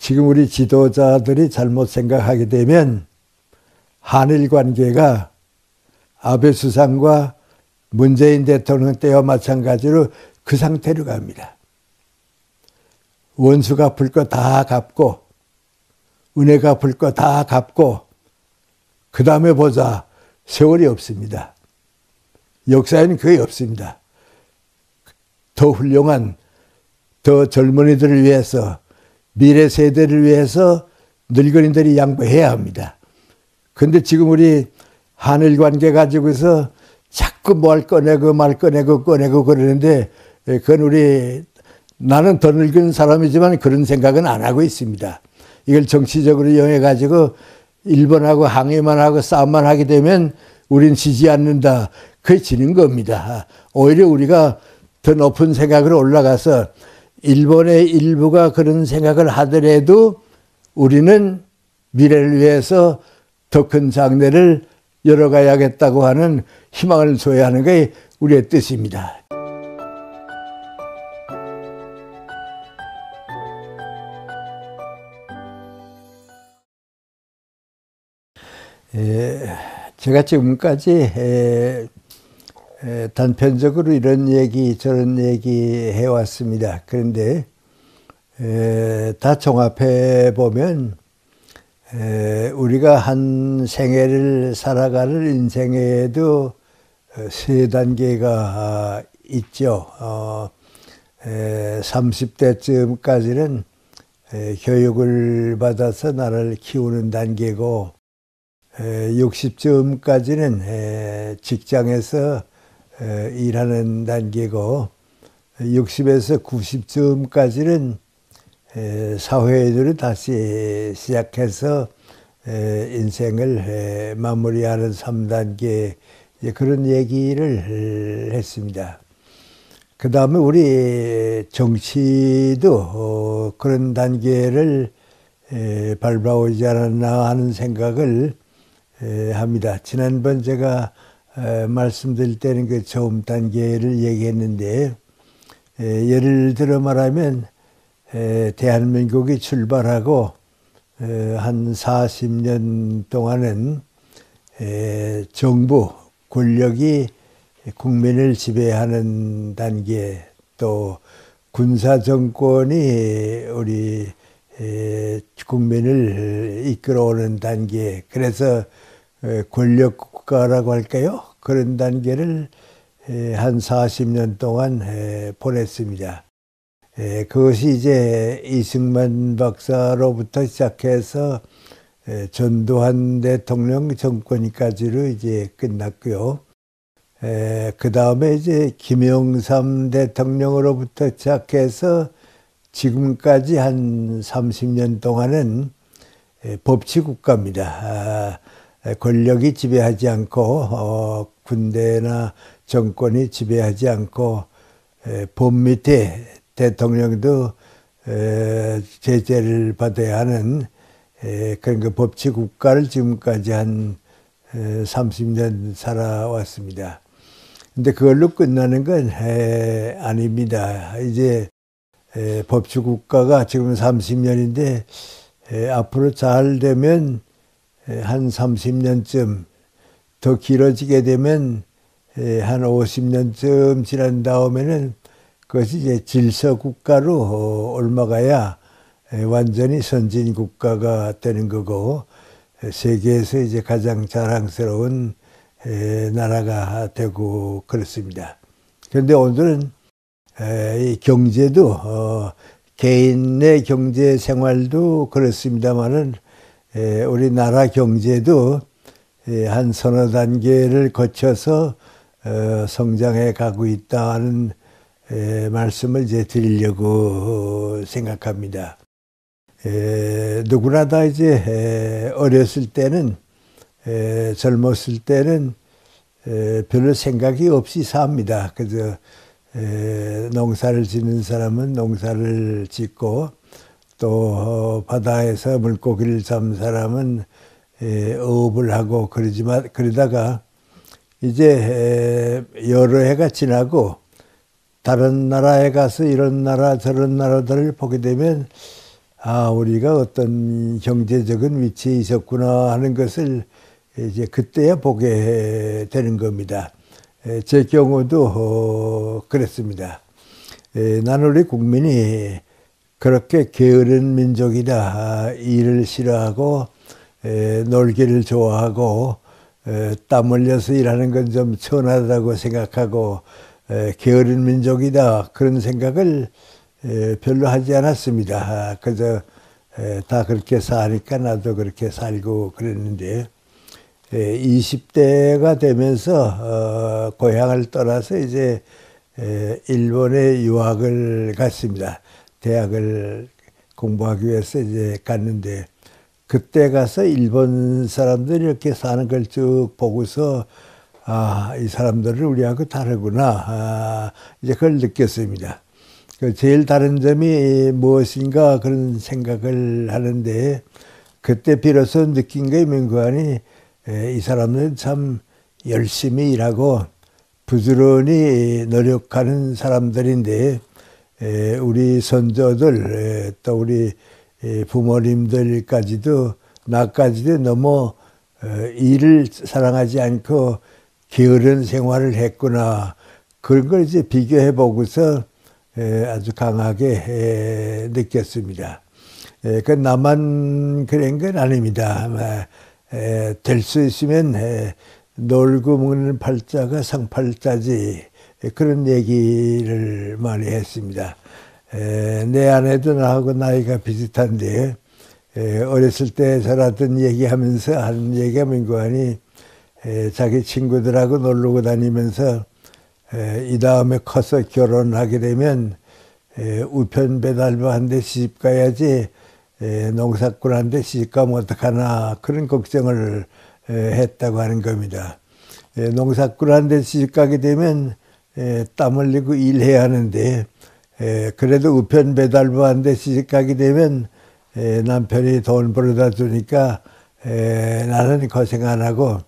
지금 우리 지도자들이 잘못 생각하게 되면 한일 관계가 아베 수상과 문재인 대통령 때와 마찬가지로 그 상태로 갑니다. 원수 갚을 거 다 갚고 은혜 갚을 거 다 갚고 그 다음에 보자. 세월이 없습니다. 역사에는 거의 없습니다. 더 훌륭한 더 젊은이들을 위해서 미래 세대를 위해서 늙은이들이 양보해야 합니다. 그런데 지금 우리 한일 관계 가지고서 자꾸 뭘 꺼내고 말 꺼내고 그러는데 그건 나는 더 늙은 사람이지만 그런 생각은 안 하고 있습니다. 이걸 정치적으로 이용해 가지고 일본하고 항의만 하고 싸움만 하게 되면 우린 지지 않는다. 그게 지는 겁니다. 오히려 우리가 더 높은 생각으로 올라가서 일본의 일부가 그런 생각을 하더라도 우리는 미래를 위해서 더 큰 장래를 열어가야겠다고 하는 희망을 줘야 하는 게 우리의 뜻입니다. 제가 지금까지 단편적으로 이런 얘기 저런 얘기 해왔습니다. 그런데 다 종합해 보면 우리가 한 생애를 살아가는 인생에도 세 단계가 있죠. 30대쯤까지는 교육을 받아서 나를 키우는 단계고 60쯤까지는 직장에서 일하는 단계고 60에서 90쯤까지는 사회를 다시 시작해서 인생을 마무리하는 3단계 그런 얘기를 했습니다. 그 다음에 우리 정치도 그런 단계를 밟아오지 않았나 하는 생각을 합니다. 지난번 제가 말씀드릴 때는 그 처음 단계를 얘기했는데 예를 들어 말하면 대한민국이 출발하고 한 40년 동안은 정부, 권력이 국민을 지배하는 단계, 또 군사정권이 우리 국민을 이끌어오는 단계, 그래서 권력국가라고 할까요? 그런 단계를 한 40년 동안 보냈습니다. 그것이 이제 이승만 박사로부터 시작해서 전두환 대통령 정권까지로 이제 끝났고요. 그 다음에 이제 김영삼 대통령으로부터 시작해서 지금까지 한 30년 동안은 법치국가입니다. 권력이 지배하지 않고 군대나 정권이 지배하지 않고 법 밑에 대통령도 제재를 받아야 하는 그런 그 법치국가를 지금까지 한 30년 살아왔습니다. 근데 그걸로 끝나는 건 아닙니다. 이제 법치국가가 지금 30년인데 앞으로 잘 되면 한 30년쯤 더 길어지게 되면 한 50년쯤 지난 다음에는 그것이 이제 질서국가로 옮아가야 완전히 선진국가가 되는 거고 세계에서 이제 가장 자랑스러운 나라가 되고 그렇습니다. 그런데 오늘은 이 경제도 개인의 경제 생활도 그렇습니다만은 우리나라 경제도 한 서너 단계를 거쳐서 성장해 가고 있다는 말씀을 이제 드리려고 생각합니다. 누구나 다 이제 어렸을 때는 젊었을 때는 별로 생각이 없이 삽니다. 그래서 농사를 짓는 사람은 농사를 짓고 또 바다에서 물고기를 잡는 사람은 어업을 하고 그러다가 이제 여러 해가 지나고 다른 나라에 가서 이런 나라 저런 나라들을 보게 되면 우리가 어떤 경제적인 위치에 있었구나 하는 것을 이제 그때야 보게 되는 겁니다. 제 경우도 그랬습니다. 나는 우리 국민이 그렇게 게으른 민족이다. 일을 싫어하고 놀기를 좋아하고 땀 흘려서 일하는 건 좀 천하다고 생각하고 게으른 민족이다. 그런 생각을 별로 하지 않았습니다. 그저 다 그렇게 사니까 나도 그렇게 살고 그랬는데 20대가 되면서 고향을 떠나서 이제 일본에 유학을 갔습니다. 대학을 공부하기 위해서 이제 갔는데 그때 가서 일본 사람들이 이렇게 사는 걸 쭉 보고서 이 사람들은 우리하고 다르구나. 이제 그걸 느꼈습니다. 제일 다른 점이 무엇인가 그런 생각을 하는데 그때 비로소 느낀 게 민구안이 이 사람들은 참 열심히 일하고 부지런히 노력하는 사람들인데 우리 선조들 또 우리 부모님들까지도 나까지도 너무 일을 사랑하지 않고 게으른 생활을 했구나. 그런 걸 이제 비교해 보고서 아주 강하게 느꼈습니다. 그 나만 그런 건 아닙니다. 될 수 있으면 놀고 먹는 팔자가 상팔자지 그런 얘기를 많이 했습니다. 내 아내도 나하고 나이가 비슷한데 어렸을 때 저라던 얘기하면서 하는 얘기가 민구안이 자기 친구들하고 놀러 다니면서 이 다음에 커서 결혼하게 되면 우편 배달부 한 대 시집 가야지 농사꾼 한 대 시집 가면 어떡하나 그런 걱정을 했다고 하는 겁니다. 농사꾼 한 대 시집 가게 되면 땀 흘리고 일해야 하는데 그래도 우편 배달부 한 대 시집 가게 되면 남편이 돈 벌어다 주니까 나는 고생 안 하고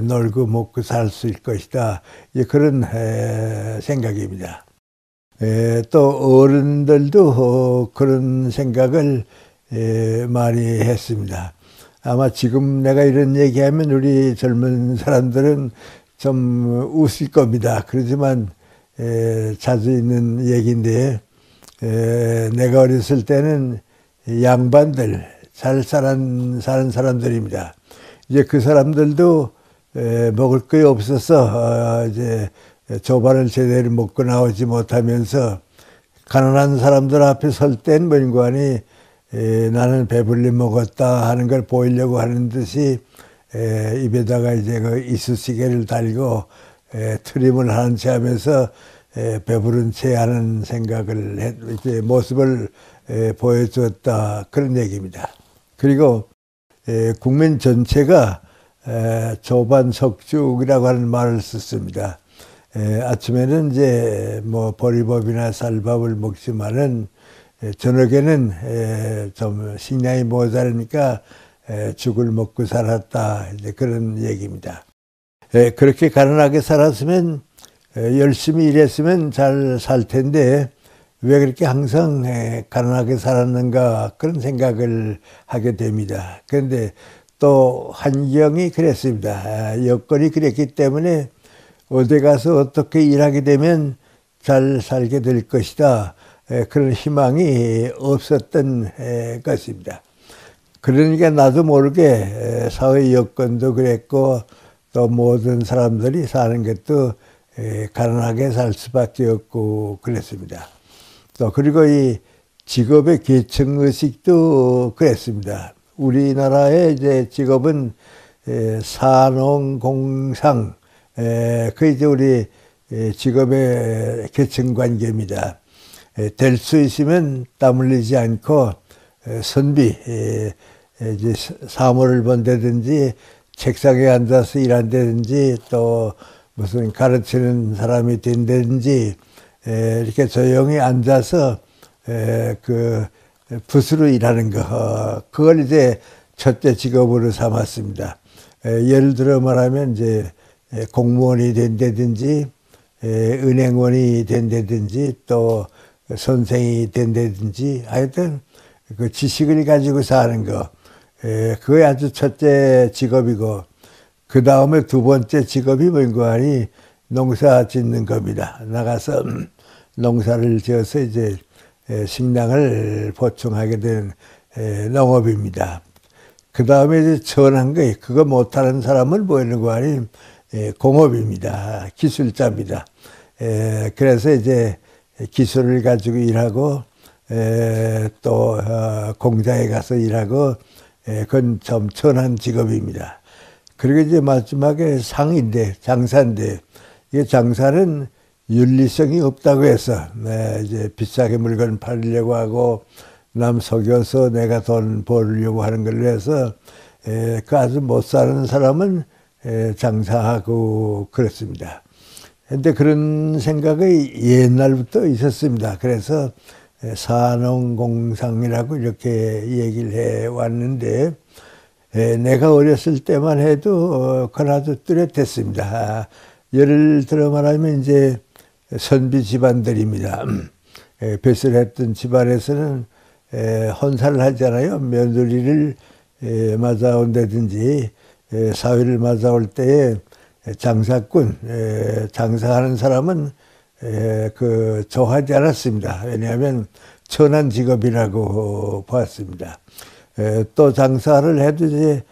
놀고 먹고 살 수 있을 것이다. 그런 생각입니다. 또 어른들도 그런 생각을 많이 했습니다. 아마 지금 내가 이런 얘기하면 우리 젊은 사람들은 좀 웃을 겁니다. 그렇지만 자주 있는 얘기인데 내가 어렸을 때는 양반들 잘 사는 사람들입니다. 이제 그 사람들도 먹을 게 없어서 이제 조반을 제대로 먹고 나오지 못하면서 가난한 사람들 앞에 설 땐 뭔가니 나는 배불리 먹었다 하는 걸 보이려고 하는 듯이 입에다가 이제 그 이쑤시개를 달고 트림을 하는 채 하면서 배부른 채 하는 생각을 이제 모습을 보여주었다 그런 얘기입니다. 그리고 국민 전체가 조반석죽이라고 하는 말을 썼습니다. 아침에는 이제 뭐 보리밥이나 쌀밥을 먹지만은 저녁에는 좀 식량이 모자라니까 죽을 먹고 살았다 이제 그런 얘기입니다. 그렇게 가난하게 살았으면 열심히 일했으면 잘 살 텐데 왜 그렇게 항상 가난하게 살았는가 그런 생각을 하게 됩니다. 그런데 또 환경이 그랬습니다. 여건이 그랬기 때문에 어디 가서 어떻게 일하게 되면 잘 살게 될 것이다. 그런 희망이 없었던 것입니다. 그러니까 나도 모르게 사회 여건도 그랬고 또 모든 사람들이 사는 것도 가난하게 살 수밖에 없고 그랬습니다. 또 그리고 이 직업의 계층의식도 그랬습니다. 우리나라의 이제 직업은 산업공상 그 이제 우리 직업의 계층 관계입니다. 될 수 있으면 땀 흘리지 않고 선비 이제 사무를 본다든지 책상에 앉아서 일한다든지 또 무슨 가르치는 사람이 된다든지 이렇게 조용히 앉아서 그 붓으로 일하는 거 그걸 이제 첫째 직업으로 삼았습니다. 예를 들어 말하면 이제 공무원이 된다든지 은행원이 된다든지 또 선생이 된다든지 하여튼 그 지식을 가지고 사는 거, 그게 아주 첫째 직업이고, 그 다음에 두 번째 직업이 뭔고 하니 농사 짓는 겁니다. 나가서 농사를 지어서 이제 식량을 보충하게 되는 농업입니다. 그 다음에 이제 전한 거, 그거 못하는 사람은 뭐라고 하니 공업입니다. 기술자입니다. 그래서 이제 기술을 가지고 일하고 또 공장에 가서 일하고 그건 좀 천한 직업입니다. 그리고 이제 마지막에 상인데 장사인데 이게 장사는 윤리성이 없다고 해서 이제 비싸게 물건 팔려고 하고 남 속여서 내가 돈 벌려고 하는 걸로 해서 그 아주 못 사는 사람은 장사하고 그렇습니다. 근데 그런 생각이 옛날부터 있었습니다. 그래서 산업공상이라고 이렇게 얘기를 해 왔는데 내가 어렸을 때만 해도 그나도 뚜렷했습니다. 예를 들어 말하면 이제 선비 집안들입니다. 뱃을 했던 집안에서는 혼사를 하잖아요. 며느리를 맞아온다든지 사위를 맞아올 때에 장사꾼, 장사하는 사람은 그 좋아하지 않았습니다. 왜냐하면 천한 직업이라고 봤습니다. 또 장사를 해도 이제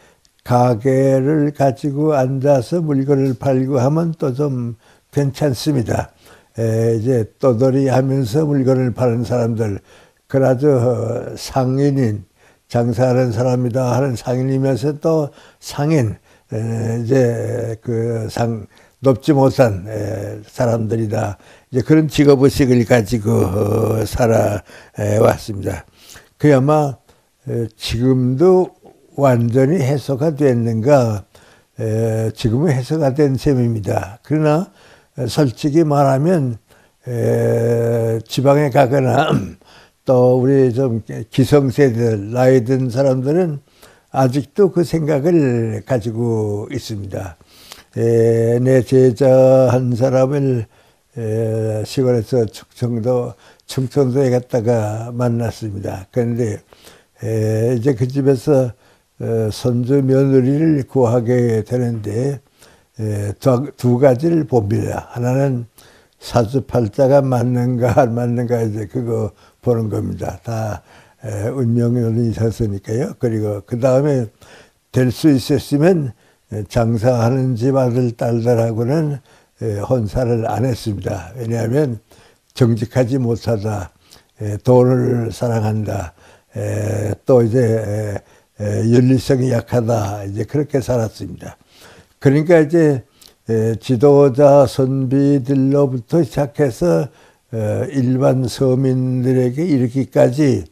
가게를 가지고 앉아서 물건을 팔고 하면 또 좀 괜찮습니다. 이제 떠돌이 하면서 물건을 파는 사람들, 그나저 상인인, 장사하는 사람이다 하는 상인이면서 또 상인, 이제 그 높지 못한 사람들이다. 이제 그런 직업의식을 가지고 살아왔습니다. 그 아마 지금도 완전히 해소가 됐는가, 지금은 해소가 된 셈입니다. 그러나 솔직히 말하면 지방에 가거나 또 우리 좀 기성세대들, 나이 든 사람들은 아직도 그 생각을 가지고 있습니다. 내 제자 한 사람을 시골에서 충청도에 갔다가 만났습니다. 그런데 이제 그 집에서 손주 며느리를 구하게 되는데 두 가지를 봅니다. 하나는 사주팔자가 맞는가 안 맞는가 이제 그거 보는 겁니다. 다 운명론이 있었으니까요. 그리고 그 다음에 될 수 있었으면 장사하는 집 아들 딸들하고는 혼사를 안 했습니다. 왜냐하면 정직하지 못하다, 돈을 사랑한다, 또 이제 윤리성이 약하다, 이제 그렇게 살았습니다. 그러니까 이제 지도자 선비들로부터 시작해서 일반 서민들에게 이르기까지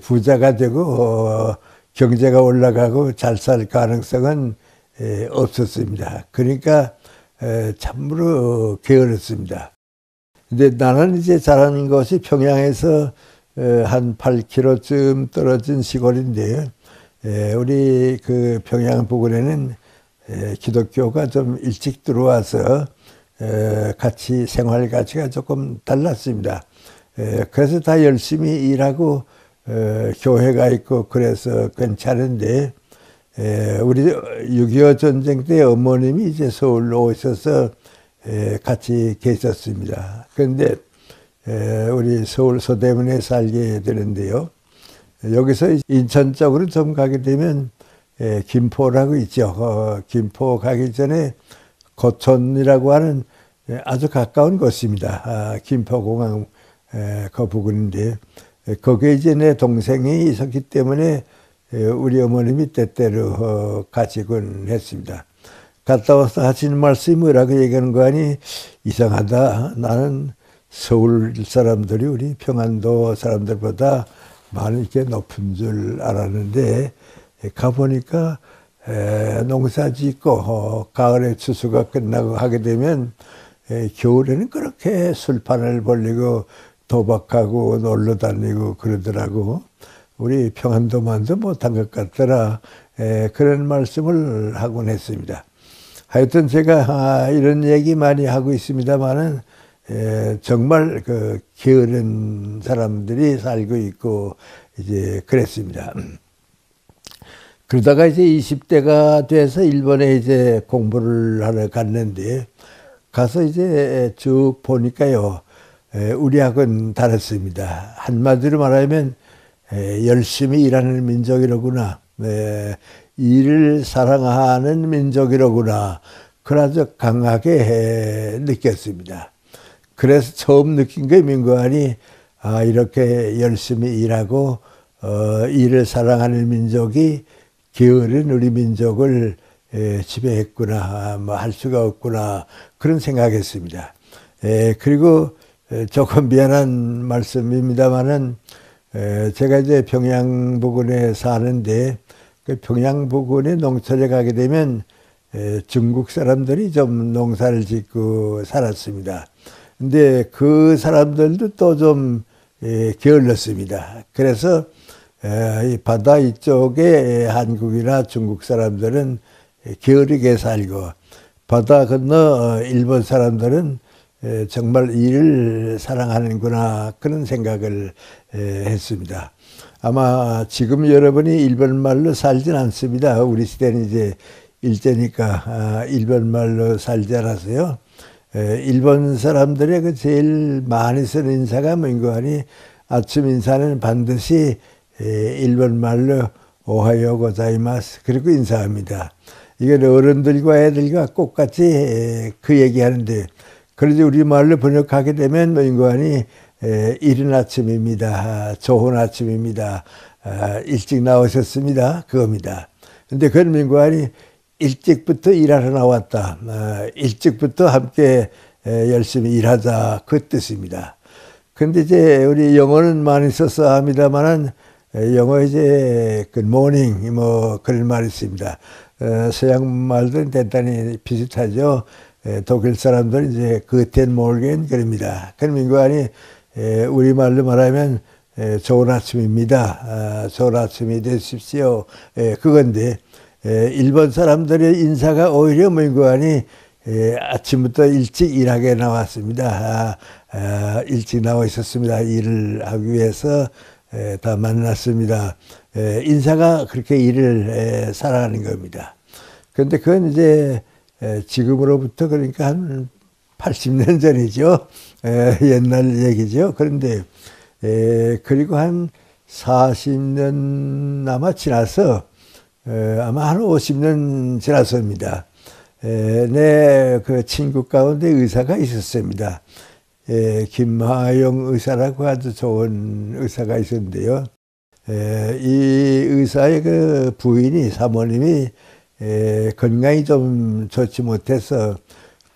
부자가 되고 경제가 올라가고 잘 살 가능성은 없었습니다. 그러니까 참으로 게을렀습니다. 근데 나는 이제 자라는 것이 평양에서 한 8km쯤 떨어진 시골인데요. 우리 그 평양 부근에는 기독교가 좀 일찍 들어와서 같이 생활 가치가 조금 달랐습니다. 그래서 다 열심히 일하고 교회가 있고 그래서 괜찮은데 우리 6.25 전쟁 때 어머님이 이제 서울로 오셔서 같이 계셨습니다. 그런데 우리 서울 서대문에 살게 되는데요. 여기서 인천 쪽으로 좀 가게 되면 김포라고 있죠. 김포 가기 전에 고촌이라고 하는 아주 가까운 곳입니다. 김포공항 그 부근인데 거기에 이제 내 동생이 있었기 때문에 우리 어머님이 때때로 가지곤 했습니다. 갔다 와서 하시는 말씀이 뭐라고 얘기하는 거 아니 이상하다. 나는 서울 사람들이 우리 평안도 사람들보다 많이 이렇게 높은 줄 알았는데 가보니까 농사 짓고 가을에 추수가 끝나고 하게 되면 겨울에는 그렇게 술판을 벌리고 도박하고 놀러 다니고 그러더라고. 우리 평안도만도 못한 것 같더라. 그런 말씀을 하곤 했습니다. 하여튼 제가 이런 얘기 많이 하고 있습니다만은 정말 그 게으른 사람들이 살고 있고 이제 그랬습니다. 그러다가 이제 20대가 돼서 일본에 이제 공부를 하러 갔는데, 가서 이제 쭉 보니까요, 우리하고는 다릅니다. 한마디로 말하면 열심히 일하는 민족이로구나, 일을 사랑하는 민족이로구나, 그래서 강하게 느꼈습니다. 그래서 처음 느낀 게 민관이 이렇게 열심히 일하고 일을 사랑하는 민족이 게으른 우리 민족을 지배했구나, 뭐 할 수가 없구나, 그런 생각했습니다. 그리고 조금 미안한 말씀입니다만은 제가 이제 평양 부근에 사는데, 그 평양 부근에 농촌에 가게 되면 중국 사람들이 좀 농사를 짓고 살았습니다. 근데 그 사람들도 또 좀 게을렀습니다. 그래서 이 바다 이쪽에 한국이나 중국 사람들은 게으르게 살고, 바다 건너 일본 사람들은 정말 일을 사랑하는구나, 그런 생각을 했습니다. 아마 지금 여러분이 일본 말로 살진 않습니다. 우리 시대는 이제 일제니까 일본 말로 살지 않았어요. 일본 사람들의 그 제일 많이 쓰는 인사가 뭔가 하니, 아침 인사는 반드시 일본 말로 오하요 고자이마스, 그리고 인사합니다. 이건 어른들과 애들과 똑같이 그 얘기하는데, 그러지 우리 말로 번역하게 되면 뭔가 하니, 이른 아침입니다, 좋은 아침입니다, 일찍 나오셨습니다, 그겁니다. 근데 그건 뭔가 하니, 일찍부터 일하러 나왔다, 일찍부터 함께 열심히 일하자, 그 뜻입니다. 근데 이제 우리 영어는 많이 써서 합니다만은, 영어 이제 그 모닝 뭐 그런 말이 있습니다. 서양 말들은 대단히 비슷하죠. 독일 사람들은 이제 그텐 모르겐 그럽니다. 그럼 인간이 우리 말로 말하면 좋은 아침입니다, 좋은 아침이 되십시오, 그건데, 일본 사람들의 인사가 오히려 뭔가니 아침부터 일찍 일하게 나왔습니다. 일찍 나와 있었습니다. 일을 하기 위해서 다 만났습니다. 인사가 그렇게 일을 사랑하는 겁니다. 그런데 그건 이제 지금으로부터 그러니까 한 80년 전이죠. 옛날 얘기죠. 그런데 그리고 한 40년 아마 지나서, 아마 한 50년 지나서입니다. 내 그 친구 가운데 의사가 있었습니다. 김하영 의사라고 아주 좋은 의사가 있었는데요. 이 의사의 그 부인이, 사모님이 건강이 좀 좋지 못해서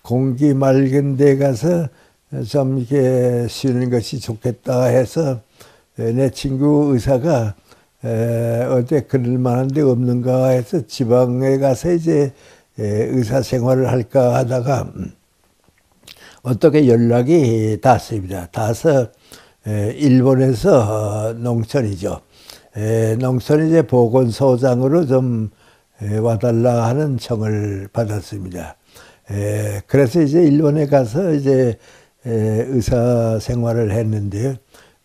공기 맑은 데 가서 좀 이렇게 쉬는 것이 좋겠다 해서 내 친구 의사가 어디 그럴 만한 데 없는가 해서 지방에 가서 이제 의사 생활을 할까 하다가 어떻게 연락이 닿았습니다. 닿아서 일본에서 농촌이죠. 농촌 이제 보건소장으로 좀 와달라 하는 청을 받았습니다. 그래서 이제 일본에 가서 이제 의사 생활을 했는데요.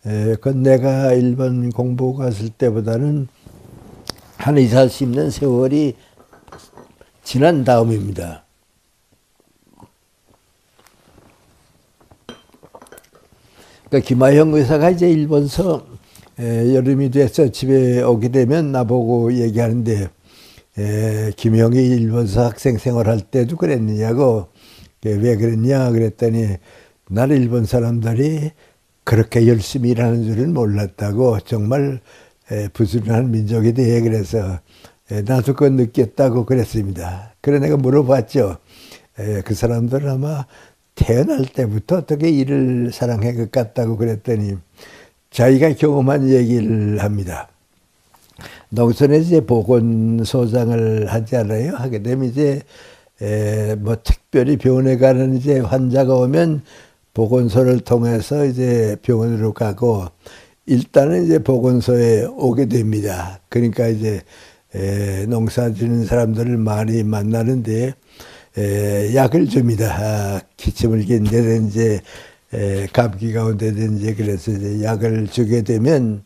그건 내가 일본 공부 갔을 때보다는 한 20, 30년 세월이 지난 다음입니다. 그러니까 김하영 의사가 이제 일본서 여름이 돼서 집에 오게 되면 나보고 얘기하는데, 김형이 일본서 학생 생활할 때도 그랬느냐고, 왜 그랬냐 그랬더니, 나는 일본 사람들이 그렇게 열심히 일하는 줄은 몰랐다고, 정말 부지런한 민족에 대해 그래서 나도 그거 느꼈다고 그랬습니다. 그래 내가 물어봤죠. 그 사람들은 아마 태어날 때부터 어떻게 일을 사랑할 것 같다고 그랬더니 자기가 경험한 얘기를 합니다. 농촌에서 이제 보건소장을 하지 않아요? 하게 되면 이제 뭐 특별히 병원에 가는 이제 환자가 오면 보건소를 통해서 이제 병원으로 가고, 일단은 이제 보건소에 오게 됩니다. 그러니까 이제 농사 지는 사람들을 많이 만나는데 약을 줍니다. 기침을 낀다든지 감기가 온다든지, 그래서 이제 약을 주게 되면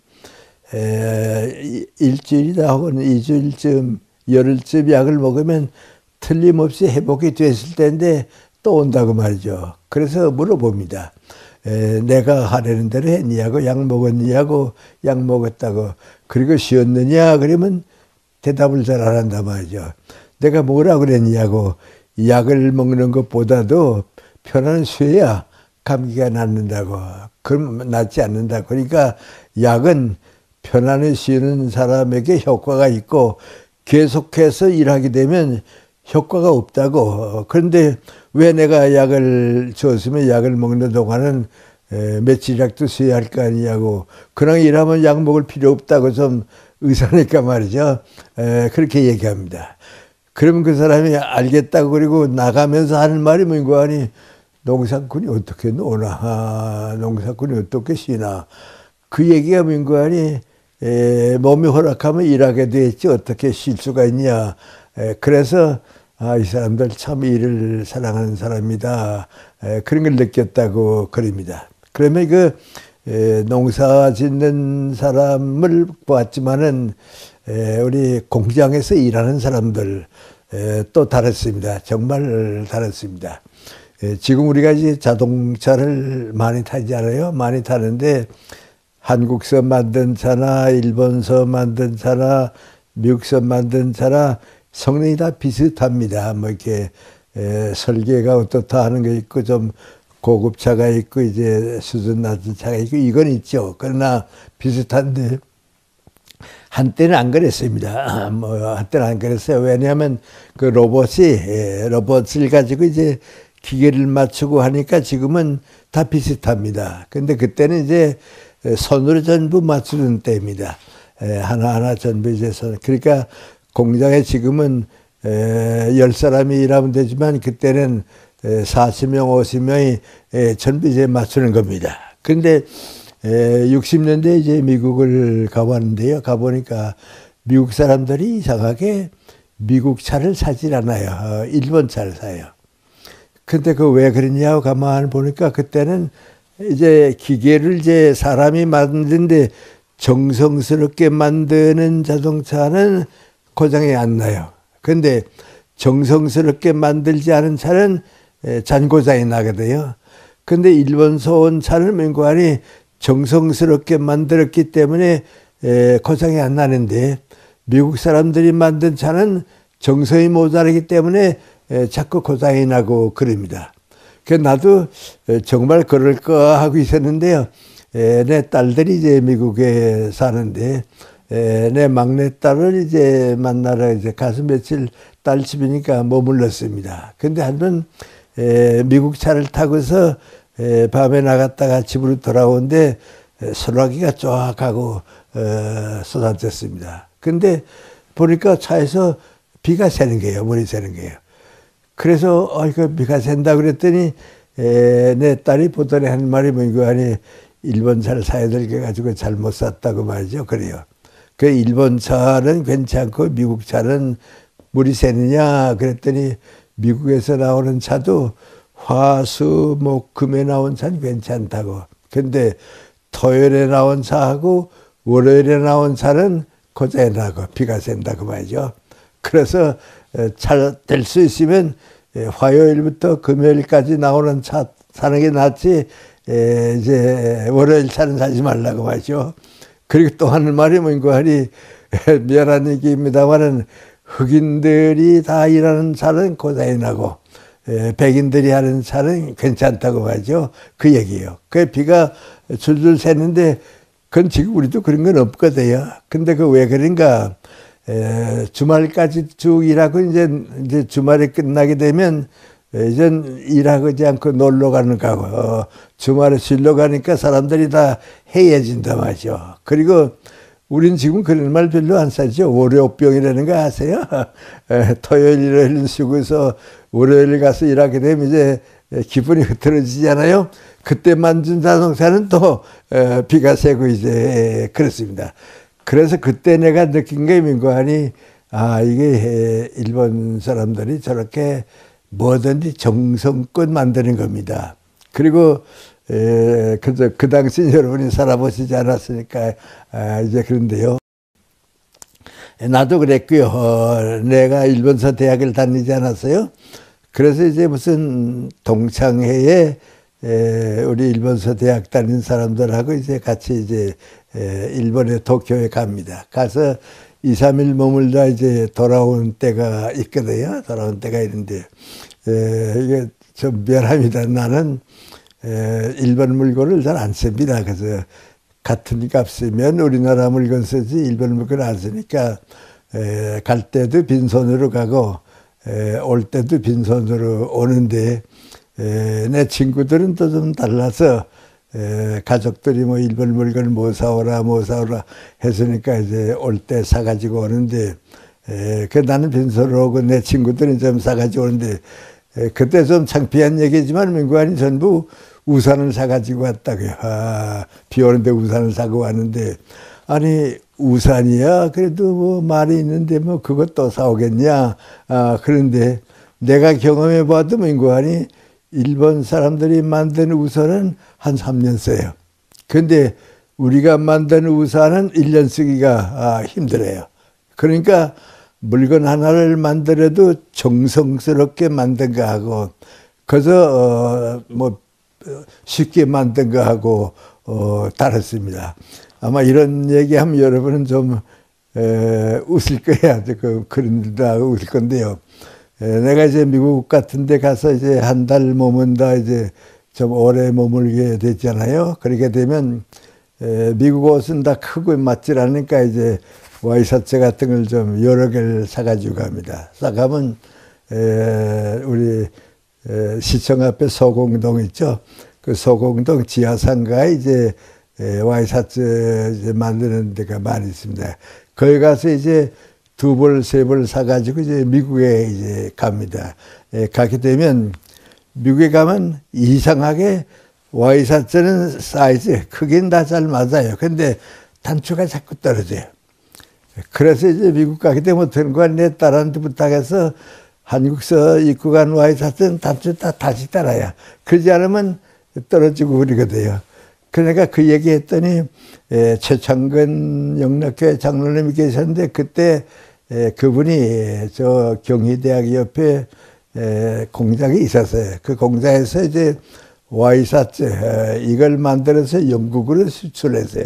일주일이나 혹은 2주일쯤, 열흘쯤 약을 먹으면 틀림없이 회복이 됐을 텐데 또 온다고 말이죠. 그래서 물어봅니다. 내가 하려는 대로 했냐고, 약 먹었냐고, 약 먹었다고. 그리고 쉬었느냐 그러면 대답을 잘 안 한단 말이죠. 내가 뭐라 그랬냐고. 약을 먹는 것보다도 편안히 쉬어야 감기가 낫는다고. 그럼 낫지 않는다. 그러니까 약은 편안히 쉬는 사람에게 효과가 있고 계속해서 일하게 되면 효과가 없다고. 그런데 왜 내가 약을 줬으면 약을 먹는 동안은 며칠이라도 쉬어야 할 거 아니냐고. 그냥 일하면 약 먹을 필요 없다고 좀 의사니까 말이죠. 그렇게 얘기합니다. 그러면 그 사람이 알겠다고 그리고 나가면서 하는 말이 뭔가 하니 농사꾼이 어떻게 노나, 농사꾼이 어떻게 쉬나. 그 얘기가 뭔가 하니 몸이 허락하면 일하게 되었지 어떻게 쉴 수가 있냐. 그래서 이 사람들 참 일을 사랑하는 사람이다. 그런 걸 느꼈다고 그럽니다. 그러면 그 농사 짓는 사람을 보았지만은 우리 공장에서 일하는 사람들 또 다릅니다. 정말 다릅니다. 지금 우리가 이제 자동차를 많이 타지 않아요? 많이 타는데 한국서 만든 차나 일본서 만든 차나 미국서 만든 차나 성능이 다 비슷합니다. 뭐 이렇게 설계가 어떻다 하는 게 있고 좀 고급차가 있고 이제 수준 낮은 차가 있고 이건 있죠. 그러나 비슷한데 한때는 안 그랬습니다. 뭐 한때는 안 그랬어요. 왜냐하면 그 로봇을 가지고 이제 기계를 맞추고 하니까 지금은 다 비슷합니다. 근데 그때는 이제 손으로 전부 맞추는 때입니다. 하나하나 전부 이제 그러니까 공장에 지금은 10사람이 일하면 되지만 그때는 40명, 50명이 전부 이제 맞추는 겁니다. 근데 60년대에 이제 미국을 가봤는데요. 가보니까 미국 사람들이 이상하게 미국 차를 사질 않아요. 일본 차를 사요. 근데 그 왜 그러냐고 가만 보니까 그때는 이제 기계를 이제 사람이 만드는데 정성스럽게 만드는 자동차는 고장이 안 나요. 근데 정성스럽게 만들지 않은 차는 잔고장이 나거든요. 근데 일본서 온 차는 민관이 정성스럽게 만들었기 때문에 고장이 안 나는데 미국 사람들이 만든 차는 정성이 모자라기 때문에 자꾸 고장이 나고 그럽니다. 그래서 나도 정말 그럴까 하고 있었는데요. 내 딸들이 이제 미국에 사는데 내 막내딸을 이제 만나러 이제 가서 며칠 딸 집이니까 머물렀습니다. 근데 한번 미국 차를 타고서 밤에 나갔다가 집으로 돌아오는데 소나기가 쫙 하고 쏟아졌습니다. 근데 보니까 차에서 비가 새는 거예요. 물이 새는 거예요. 그래서 이거 비가 샌다 그랬더니 내 딸이 보더니 한 말이 뭔가 하니 일본 차를 사야 될 게 가지고 잘못 샀다고 말이죠. 그래요. 그 일본 차는 괜찮고 미국 차는 물이 새느냐 그랬더니 미국에서 나오는 차도 화, 수, 목, 금에 나온 차는 괜찮다고. 근데 토요일에 나온 차하고 월요일에 나온 차는 고장이 나고 비가 샌다고 말이죠. 그래서 차 될 수 있으면 화요일부터 금요일까지 나오는 차 사는 게 낫지 이제 월요일 차는 사지 말라고 말이죠. 그리고 또 하는 말이 뭔가 하니 미안한 얘기입니다만은 흑인들이 다 일하는 차는 고장이 나고 백인들이 하는 차는 괜찮다고 말이죠. 그 얘기예요. 그 비가 줄줄 새는데 그건 지금 우리도 그런 건 없거든요. 근데 그 왜 그런가? 주말까지 쭉 일하고 이제 주말이 끝나게 되면 이젠 일하지 않고 놀러 가는 거고 주말에 쉬러 가니까 사람들이 다 해해진다 말이죠. 그리고 우린 지금 그런 말 별로 안 쓰죠. 월요병이라는 거 아세요? 토요일, 일요일 쉬고서 월요일 가서 일하게 되면 이제 기분이 흐트러지잖아요. 그때 만든 자동차는 또 비가 새고 이제 그렇습니다. 그래서 그때 내가 느낀 게 민관이 이게 일본 사람들이 저렇게 뭐든지 정성껏 만드는 겁니다. 그리고 그저 그 당시 여러분이 살아보시지 않았으니까 이제 그런데요. 나도 그랬고요. 내가 일본서 대학을 다니지 않았어요. 그래서 이제 무슨 동창회에 우리 일본서 대학 다닌 사람들하고 이제 같이 이제 일본의 도쿄에 갑니다. 가서 2, 3일 머물다 이제 돌아온 때가 있거든요. 돌아온 때가 있는데 이게 좀 미안합니다. 나는 일본 물건을 잘 안 씁니다. 그래서 같은 값이면 우리나라 물건 쓰지 일본 물건 안 쓰니까 갈 때도 빈손으로 가고 올 때도 빈손으로 오는데 내 친구들은 또 좀 달라서 가족들이 뭐 일본 물건 뭐 사오라 했으니까 이제 올 때 사가지고 오는데 그 나는 빈손으로 오고 내 친구들은 좀 사가지고 오는데 그때 좀 창피한 얘기지만 민구안이 전부 우산을 사가지고 왔다고요. 비 오는데 우산을 사고 왔는데 아니 우산이야 그래도 뭐 말이 있는데 뭐 그것도 사오겠냐. 그런데 내가 경험해 봐도 민구안이 일본 사람들이 만든 우산은 한 3년 써요. 근데 우리가 만든 우산은 1년 쓰기가 힘들어요. 그러니까 물건 하나를 만들어도 정성스럽게 만든 거 하고 그래서 뭐 쉽게 만든 거 하고 다르습니다. 아마 이런 얘기하면 여러분은 좀 웃을 거야. 그런 일도 웃을 건데요. 내가 이제 미국 같은 데 가서 이제 한 달 머문다 이제 좀 오래 머물게 됐잖아요. 그렇게 되면 미국 옷은 다 크고 맞질 않으니까 이제 와이셔츠 같은 걸 좀 여러 개를 사가지고 갑니다. 싸가면 우리 시청 앞에 소공동 있죠. 그 소공동 지하상가에 이제 와이셔츠 이제 만드는 데가 많이 있습니다. 거기 가서 이제 2벌, 3벌 사가지고 이제 미국에 이제 갑니다. 가게 되면 미국에 가면 이상하게 와이셔츠는 사이즈, 크기는 다 잘 맞아요. 근데 단추가 자꾸 떨어져요. 그래서 이제 미국 가게 되면 어떤 거야 내 딸한테 부탁해서 한국서 입고 간 와이셔츠는 단추 다 다시 달아야. 그러지 않으면 떨어지고 그러거든요. 그러니까 그 얘기 했더니 최창근 영락교회 장로님이 계셨는데 그때 그분이 저 경희대학 옆에 공장이 있었어요. 그 공장에서 이제 와이셔츠 이걸 만들어서 영국으로 수출했어요.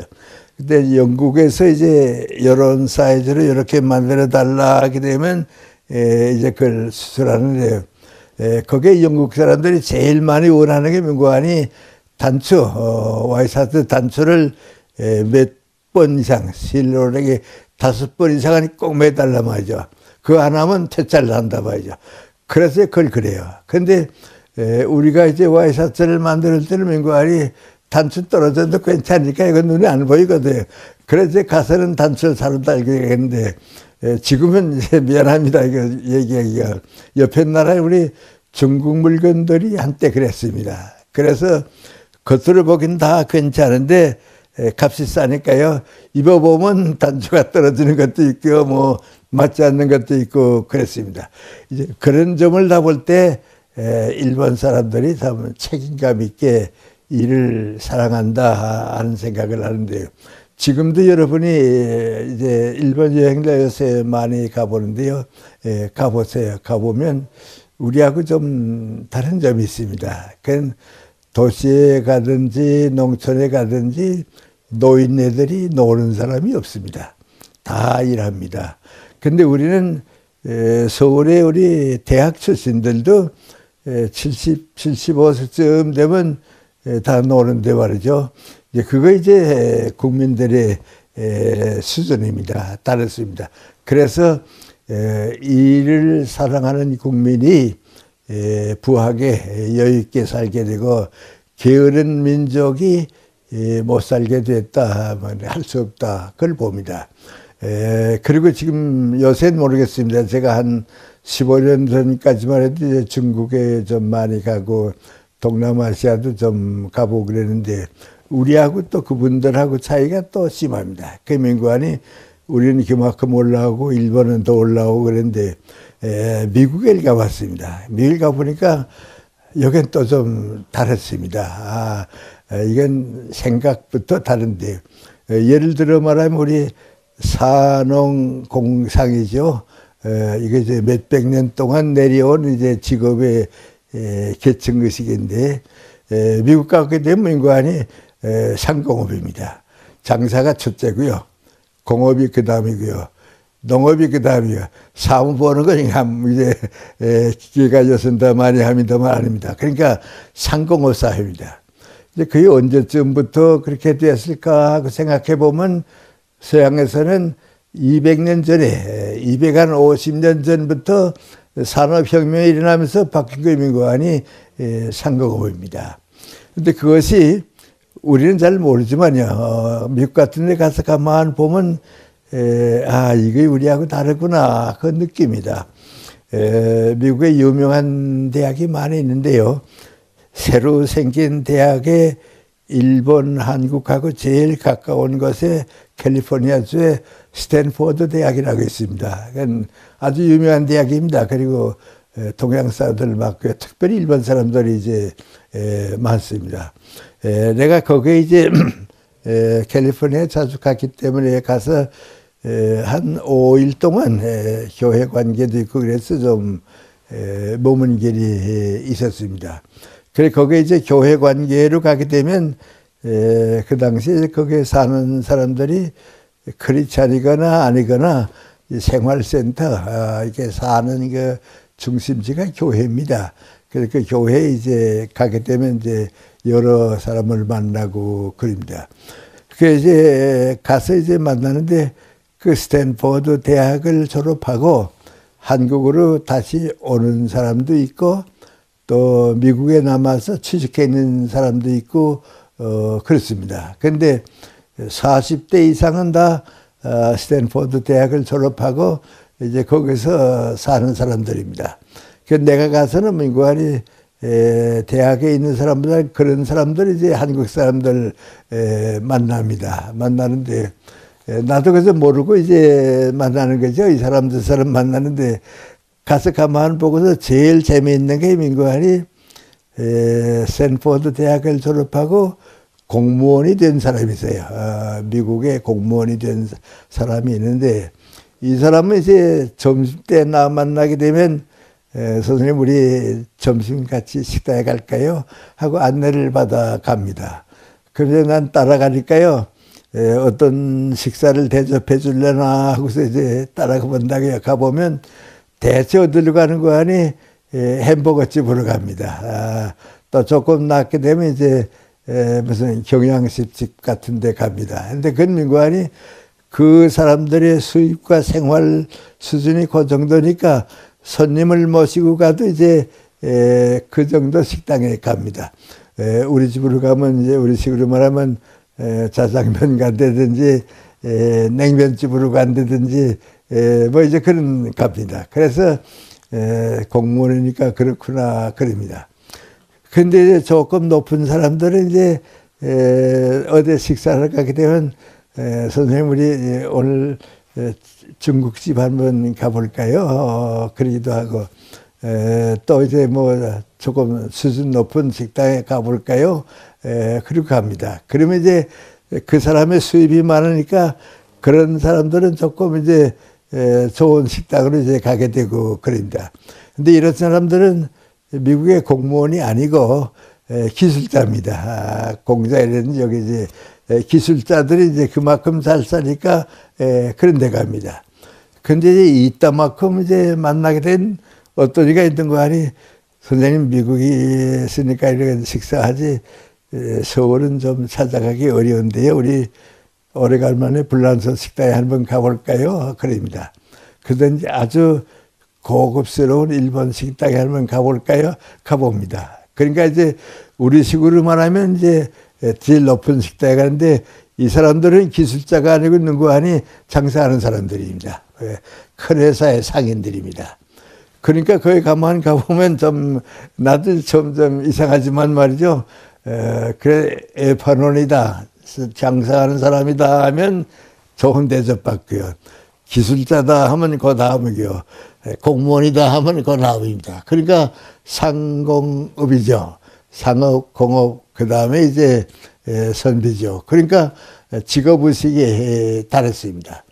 근데 영국에서 이제 이런 사이즈로 이렇게 만들어 달라 하게 되면 이제 그걸 수출하는데요. 거기에 영국 사람들이 제일 많이 원하는 게 민구안이 단추, 와이셔츠 단추를 몇 번 이상, 실로에게 5번 이상은 꼭 매달라 말이죠. 그거 안 하면 퇴짜를 한다 말이죠. 그래서 그걸 그래요. 근데 우리가 이제 와이셔츠를 만들 때는 민구안이 단추 떨어져도 괜찮으니까 이건 눈에 안 보이거든요. 그래서 가서는 단추를 사러 다니겠는데 지금은 이제 미안합니다. 이거 얘기하기가. 옆에 나라에 우리 중국 물건들이 한때 그랬습니다. 그래서 겉으로 보긴 다 괜찮은데 값이 싸니까요. 입어보면 단추가 떨어지는 것도 있고 뭐 맞지 않는 것도 있고 그랬습니다. 이제 그런 점을 다 볼 때 일본 사람들이 참 책임감 있게 일을 사랑한다 하는 생각을 하는데요. 지금도 여러분이 이제 일본 여행자 요새 많이 가보는데요. 가보세요. 가보면 우리하고 좀 다른 점이 있습니다. 그건 도시에 가든지 농촌에 가든지 노인네들이 노는 사람이 없습니다. 다 일합니다. 근데 우리는 서울에 우리 대학 출신들도 75세쯤 되면 다 노는데 말이죠. 그거 이제 국민들의 수준입니다. 다르습니다. 그래서 일을 사랑하는 국민이 부하게 여유있게 살게 되고 게으른 민족이 못 살게 됐다. 할 수 없다. 그걸 봅니다. 그리고 지금 요새는 모르겠습니다. 제가 한 15년 전까지만 해도 중국에 좀 많이 가고 동남아시아도 좀 가보고 그랬는데 우리하고 또 그분들하고 차이가 또 심합니다. 그 민구안이 우리는 그만큼 올라오고 일본은 더 올라오고 그랬는데 미국에 가봤습니다. 미국에 가보니까 여긴 또 좀 다릅니다. 이건 생각부터 다른데요. 예를 들어 말하면 우리 산업공상이죠. 이게 이제 몇백 년 동안 내려온 이제 직업의 계층 의식인데, 미국 가게 되면 인간이 상공업입니다. 장사가 첫째고요. 공업이 그 다음이고요. 농업이 그 다음이고요. 사무 보는 건 이제 기계가 요선다 많이 합니다만 아닙니다. 그러니까 상공업 사회입니다. 이제 그게 언제쯤부터 그렇게 됐을까 하고 생각해 보면 서양에서는 200년 전에, 250년 전부터 산업혁명이 일어나면서 바뀐 거 민관이 상공업입니다. 근데 그것이 우리는 잘 모르지만요, 미국 같은 데 가서 가만 보면, 이게 우리하고 다르구나, 그 느낌이다. 미국에 유명한 대학이 많이 있는데요. 새로 생긴 대학에 일본, 한국하고 제일 가까운 곳에 캘리포니아주의 스탠포드 대학이라고 있습니다. 아주 유명한 대학입니다. 그리고 동양 사람들 많고요. 특별히 일본 사람들이 이제 많습니다. 내가 거기에 이제 캘리포니아에 자주 갔기 때문에 가서 한 5일 동안 교회 관계도 있고 그래서 좀 머문 길이 있었습니다. 그래 거기에 이제 교회 관계로 가게 되면 그 당시에 거기에 사는 사람들이 크리스찬이거나 아니거나 생활센터 이렇게 사는 그 중심지가 교회입니다. 그래서 그 교회에 이제 가게 되면 이제 여러 사람을 만나고 그럽니다. 그래서 이제 가서 이제 만나는데 그 스탠포드 대학을 졸업하고 한국으로 다시 오는 사람도 있고 또 미국에 남아서 취직해 있는 사람도 있고 그렇습니다. 그런데 40대 이상은 다 스탠포드 대학을 졸업하고 이제 거기서 사는 사람들입니다. 그래서 내가 가서는 민관이 대학에 있는 사람보다 그런 사람들 이제 한국 사람들 만납니다. 만나는데 나도 그래서 모르고 이제 만나는 거죠. 이 사람 저 사람 만나는데 가서 가만 보고서 제일 재미있는 게 민관이 스탠포드 대학을 졸업하고 공무원이 된 사람이 있어요. 미국의 공무원이 된 사람이 있는데 이 사람은 이제 점심때 나 만나게 되면 선생님 우리 점심 같이 식당에 갈까요? 하고 안내를 받아 갑니다. 그런데 난 따라가니까요. 어떤 식사를 대접해 줄려나 하고서 이제 따라가본다고요. 가보면 대체 어디로 가는 거 아니 햄버거 집으로 갑니다. 또 조금 낫게 되면 이제 무슨 경양식집 같은 데 갑니다. 근데 그 민관이 그 사람들의 수입과 생활 수준이 그 정도니까 손님을 모시고 가도 이제 그 정도 식당에 갑니다. 우리 집으로 가면 이제 우리 식으로 말하면 자장면 간다든지 냉면집으로 간다든지 뭐 이제 그런 갑니다. 그래서 공무원이니까 그렇구나 그럽니다. 근데 조금 높은 사람들은 이제 어디 식사를 가게 되면 선생님 우리 오늘 중국집 한번 가볼까요? 그러기도 하고 또 이제 뭐 조금 수준 높은 식당에 가볼까요? 그리고 갑니다. 그러면 이제 그 사람의 수입이 많으니까 그런 사람들은 조금 이제 좋은 식당으로 이제 가게 되고 그럽니다. 근데 이런 사람들은 미국의 공무원이 아니고 기술자입니다. 공자이라든지 여기 이제 기술자들이 이제 그만큼 잘 사니까 그런 데 갑니다. 근데 이제 이따만큼 이제 만나게 된 어떤 이가 있던 거 아니 선생님 미국에 있으니까 이렇게 식사하지 서울은 좀 찾아가기 어려운데요. 우리 오래간만에 불란서 식당에 한번 가볼까요? 그럽니다. 그러든지 아주 고급스러운 일본 식당에 한번 가볼까요? 가봅니다. 그러니까 이제 우리식으로 말하면 이제 제일 높은 식당에 가는데 이 사람들은 기술자가 아니고 누구 아니 장사하는 사람들입니다. 큰 회사의 상인들입니다. 그러니까 거기 가만 가보면 좀 나도 점점 이상하지만 말이죠. 그래 에파논이다 장사하는 사람이다 하면 좋은 대접받고요. 기술자다 하면 그 다음이고요. 공무원이다 하면 그 다음입니다. 그러니까 상공업이죠. 상업, 공업, 그 다음에 이제 선비죠. 그러니까 직업의식이 다르습니다.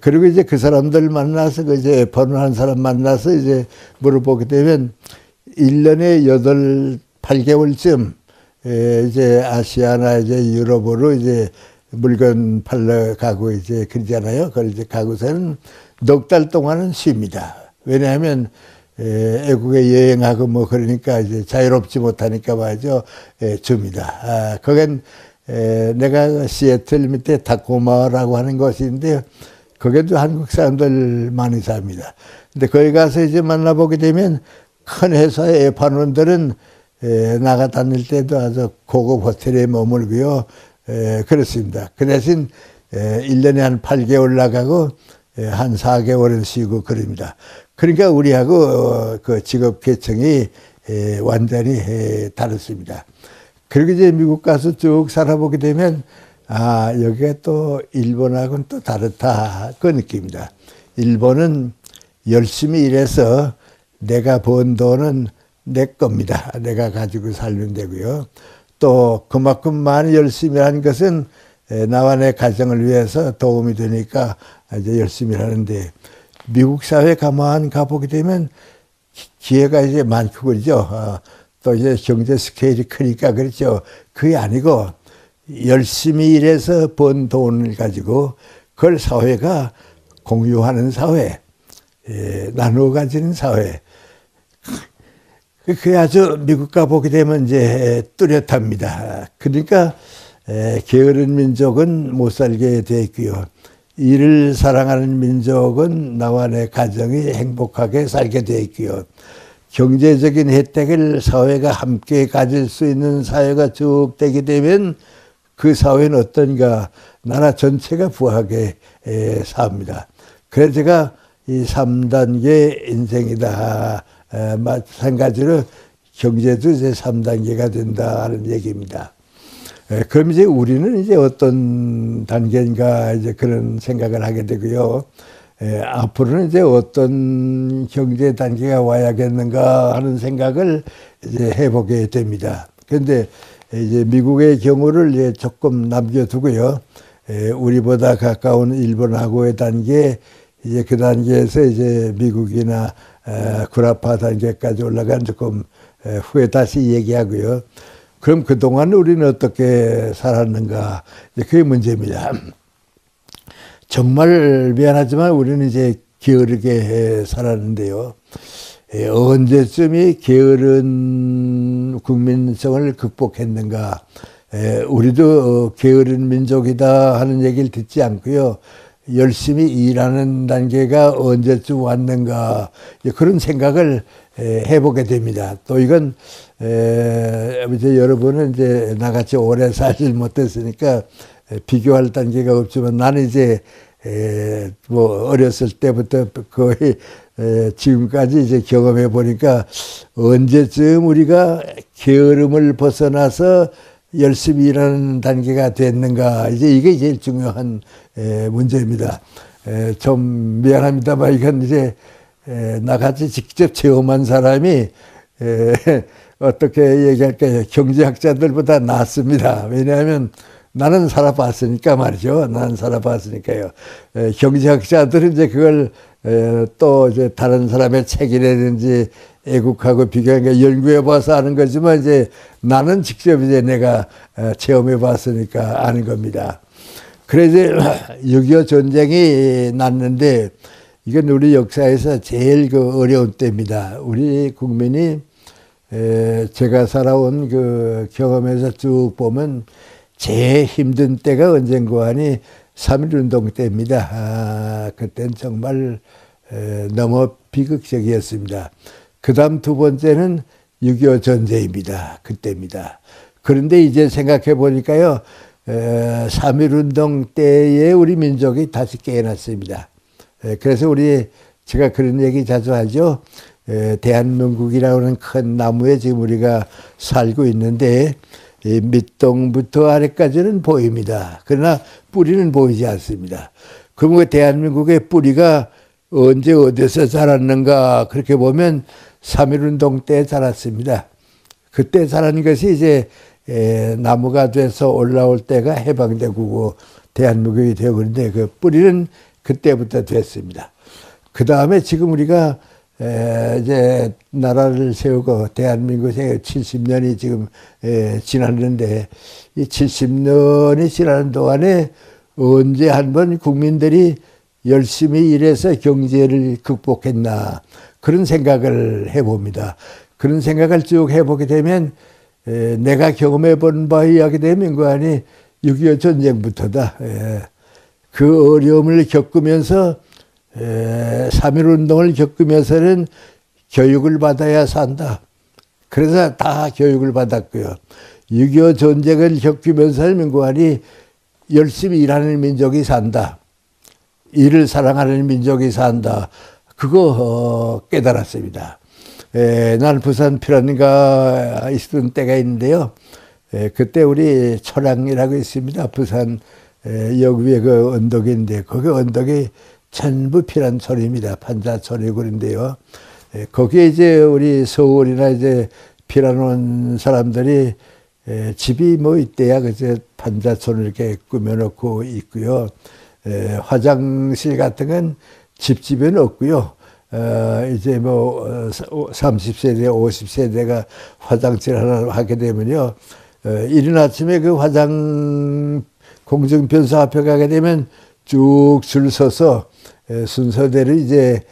그리고 이제 그 사람들 만나서 이제 번호한 사람 만나서 이제 물어보게 되면 1년에 8개월쯤 이제 아시아나 이제 유럽으로 이제 물건 팔러 가고 이제 그러잖아요. 그걸 이제 가고서는 넉 달 동안은 쉽니다. 왜냐하면 애국에 여행하고 뭐 그러니까 이제 자유롭지 못하니까 말이죠. 줍니다. 거긴 내가 시애틀 밑에 다코마라고 하는 곳인데 거기도 한국 사람들 많이 삽니다. 근데 거기 가서 이제 만나보게 되면 큰 회사의 판원들은 나가 다닐 때도 아주 고급 호텔에 머물고요. 그렇습니다. 그 대신 1년에 한 8개월 나가고 한 4개월은 쉬고 그럽니다. 그러니까 우리하고 그 직업 계층이 완전히 다릅니다. 그리고 이제 미국 가서 쭉 살아보게 되면 아, 여기가 또 일본하고는 또 다르다 그 느낌입니다. 일본은 열심히 일해서 내가 번 돈은 내 겁니다. 내가 가지고 살면 되고요. 또 그만큼 많이 열심히 한 것은 나와 내 가정을 위해서 도움이 되니까 이제 열심히 하는데 미국 사회 가만 가보게 되면 기회가 이제 많고 그러죠. 또 이제 경제 스케일이 크니까 그렇죠. 그게 아니고 열심히 일해서 번 돈을 가지고 그걸 사회가 공유하는 사회, 나누어 가지는 사회. 그게 아주 미국 가보게 되면 이제 뚜렷합니다. 그러니까 게으른 민족은 못 살게 돼 있고요. 일을 사랑하는 민족은 나와 내 가정이 행복하게 살게 돼 있고요. 경제적인 혜택을 사회가 함께 가질 수 있는 사회가 쭉 되게 되면 그 사회는 어떤가 나라 전체가 부하게 삽니다. 그래서 제가 이 3단계 인생이다. 마찬가지로 경제도 이제 3단계가 된다 하는 얘기입니다. 그럼 이제 우리는 이제 어떤 단계인가 이제 그런 생각을 하게 되고요. 앞으로는 이제 어떤 경제 단계가 와야겠는가 하는 생각을 이제 해보게 됩니다. 그런데 이제 미국의 경우를 이제 조금 남겨두고요. 우리보다 가까운 일본하고의 단계, 이제 그 단계에서 이제 미국이나 구라파 단계까지 올라간 조금 후에 다시 얘기하고요. 그럼 그동안 우리는 어떻게 살았는가? 그게 문제입니다. 정말 미안하지만 우리는 이제 게으르게 살았는데요. 언제쯤이 게으른 국민성을 극복했는가? 우리도 게으른 민족이다 하는 얘기를 듣지 않고요. 열심히 일하는 단계가 언제쯤 왔는가 그런 생각을 해보게 됩니다. 또 이건 이제 여러분은 이제 나같이 오래 살지 못했으니까 비교할 단계가 없지만 나는 이제 뭐 어렸을 때부터 거의 지금까지 이제 경험해 보니까 언제쯤 우리가 게으름을 벗어나서 열심히 일하는 단계가 됐는가 이제 이게 제일 중요한 문제입니다. 좀 미안합니다만 이건 이제 나같이 직접 체험한 사람이 어떻게 얘기할까요? 경제학자들보다 낫습니다. 왜냐하면 나는 살아봤으니까 말이죠. 나는 살아봤으니까요. 경제학자들은 이제 그걸 또 이제 다른 사람의 책이라든지 애국하고 비교하니까 연구해봐서 아는 거지만 이제 나는 직접 이제 내가 체험해봤으니까 아는 겁니다. 그래서 6.25 전쟁이 났는데 이건 우리 역사에서 제일 그 어려운 때입니다. 우리 국민이 제가 살아온 그 경험에서 쭉 보면 제일 힘든 때가 언젠가 하니 3.1운동 때입니다. 그때는 정말 너무 비극적이었습니다. 그 다음 두 번째는 6.25 전쟁입니다. 그때입니다. 그런데 이제 생각해 보니까요. 3.1운동 때에 우리 민족이 다시 깨어났습니다. 그래서 제가 그런 얘기 자주 하죠. 대한민국이라고 하는 큰 나무에 지금 우리가 살고 있는데 밑동부터 아래까지는 보입니다. 그러나 뿌리는 보이지 않습니다. 그럼 그 대한민국의 뿌리가 언제 어디서 자랐는가 그렇게 보면 3.1운동 때 자랐습니다. 그때 자란 것이 이제 나무가 돼서 올라올 때가 해방되고 대한민국이 되고 그런데 그 뿌리는 그때부터 됐습니다. 그 다음에 지금 우리가 이제 나라를 세우고 대한민국에 70년이 지금 지났는데 이 70년이 지나는 동안에 언제 한번 국민들이 열심히 일해서 경제를 극복했나 그런 생각을 해봅니다. 그런 생각을 쭉 해보게 되면 내가 경험해 본 바에 의하게 되면 그 안이 6.25 전쟁부터다. 그 어려움을 겪으면서 3.1운동을 겪으면서는 교육을 받아야 산다. 그래서 다 교육을 받았고요. 6.25 전쟁을 겪으면서는 민국안이 열심히 일하는 민족이 산다. 일을 사랑하는 민족이 산다. 그거 깨달았습니다. 난 부산 피란가 있었던 때가 있는데요. 그때 우리 초량이라고 있습니다. 부산 역 위에 그 언덕인데 거기 언덕이 전부 피란촌입니다. 판자촌이고 그런데요. 거기에 이제 우리 서울이나 이제 피란 온 사람들이 집이 뭐 있대야 그저 판자촌을 이렇게 꾸며놓고 있고요. 화장실 같은 건 집집에는 없고요. 이제 뭐 30세대, 50세대가 화장실 하나 하게 되면요. 이른 아침에 그 화장 공중변소 앞에 가게 되면 쭉 줄 서서 순서대로 이제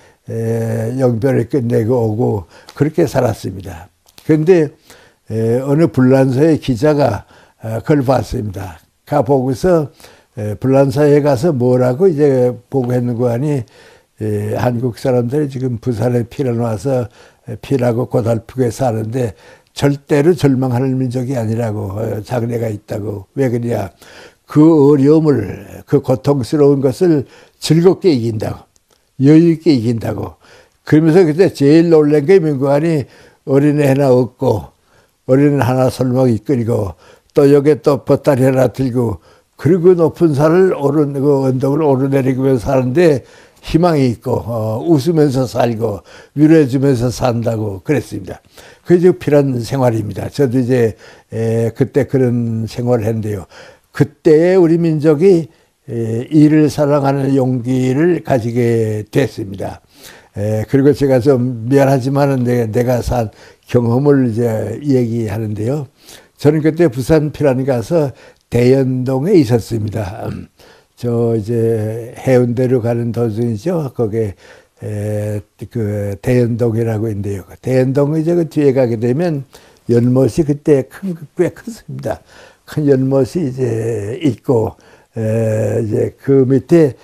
영변을 끝내고 오고 그렇게 살았습니다. 그런데 어느 불란서의 기자가 그걸 봤습니다. 가보고서 불란서에 가서 뭐라고 이제 보고했는고 하니 한국 사람들이 지금 부산에 피난 와서 피라고 고달프게 사는데 절대로 절망하는 민족이 아니라고 장래가 있다고. 왜 그러냐. 그 어려움을 그 고통스러운 것을 즐겁게 이긴다고. 여유 있게 이긴다고. 그러면서 그때 제일 놀란 게 민국안이 어린애 하나 얻고 어린애 하나 설maq 이끌고 또 여기에 또 보따리 하나 들고 그리고 높은 산을 그 언덕을 오르내리면서 사는데 희망이 있고 웃으면서 살고 위로해주면서 산다고 그랬습니다. 그게 피란 생활입니다. 저도 이제 그때 그런 생활을 했는데요. 그때 우리 민족이 일을 사랑하는 용기를 가지게 됐습니다. 그리고 제가 좀 미안하지만 내가 산 경험을 이제 얘기하는데요. 저는 그때 부산 피란 가서 대연동에 있었습니다. 저 이제 해운대로 가는 도중이죠. 거기에 그 대연동이라고 있는데요. 대연동 이제 그 뒤에 가게 되면 연못이 그때 꽤 컸습니다. 큰 연못이 이제 있고 이제 그 밑에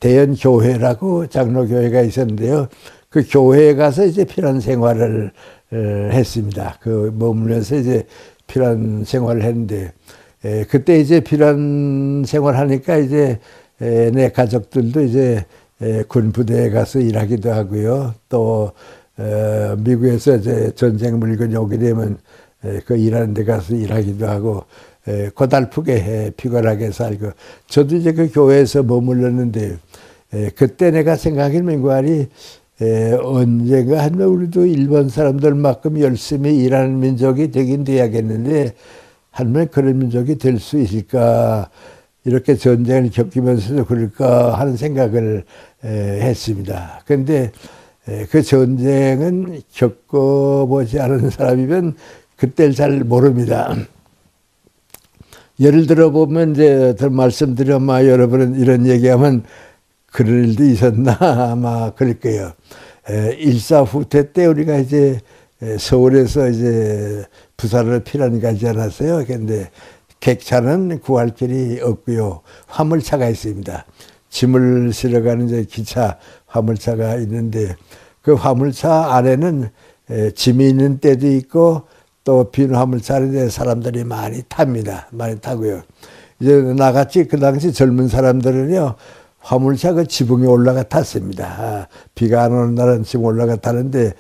대연교회라고 장로교회가 있었는데요. 그 교회에 가서 이제 피란 생활을 했습니다. 그 머물면서 이제 피란 생활을 했는데 그때 이제 피란 생활하니까 이제 내 가족들도 이제 군 부대에 가서 일하기도 하고요. 또 미국에서 이제 전쟁 물건이 오게 되면 그 일하는 데 가서 일하기도 하고 고달프게 피곤하게 살고 저도 이제 그 교회에서 머물렀는데 그때 내가 생각하기는 민국안이 언젠가 한번 우리도 일본 사람들만큼 열심히 일하는 민족이 되긴 돼야겠는데 한번 그런 민족이 될 수 있을까 이렇게 전쟁을 겪으면서도 그럴까 하는 생각을 했습니다. 그런데 그 전쟁은 겪어보지 않은 사람이면 그때를 잘 모릅니다. 예를 들어 보면 이제 말씀드려 아마 여러분은 이런 얘기하면 그런 일도 있었나 아마 그럴 거예요. 일사후퇴 때 우리가 이제 서울에서 이제 부산으로 피난 가지 않았어요. 그런데 객차는 구할 길이 없고요. 화물차가 있습니다. 짐을 실어가는 이제 기차 화물차가 있는데 그 화물차 안에는 짐이 있는 때도 있고 또 빈 화물차에 사람들이 많이 탑니다. 많이 타고요. 이제 나같이 그 당시 젊은 사람들은요. 화물차 그 지붕에 올라가 탔습니다. 비가 안 오는 날은 지붕 올라가 타는데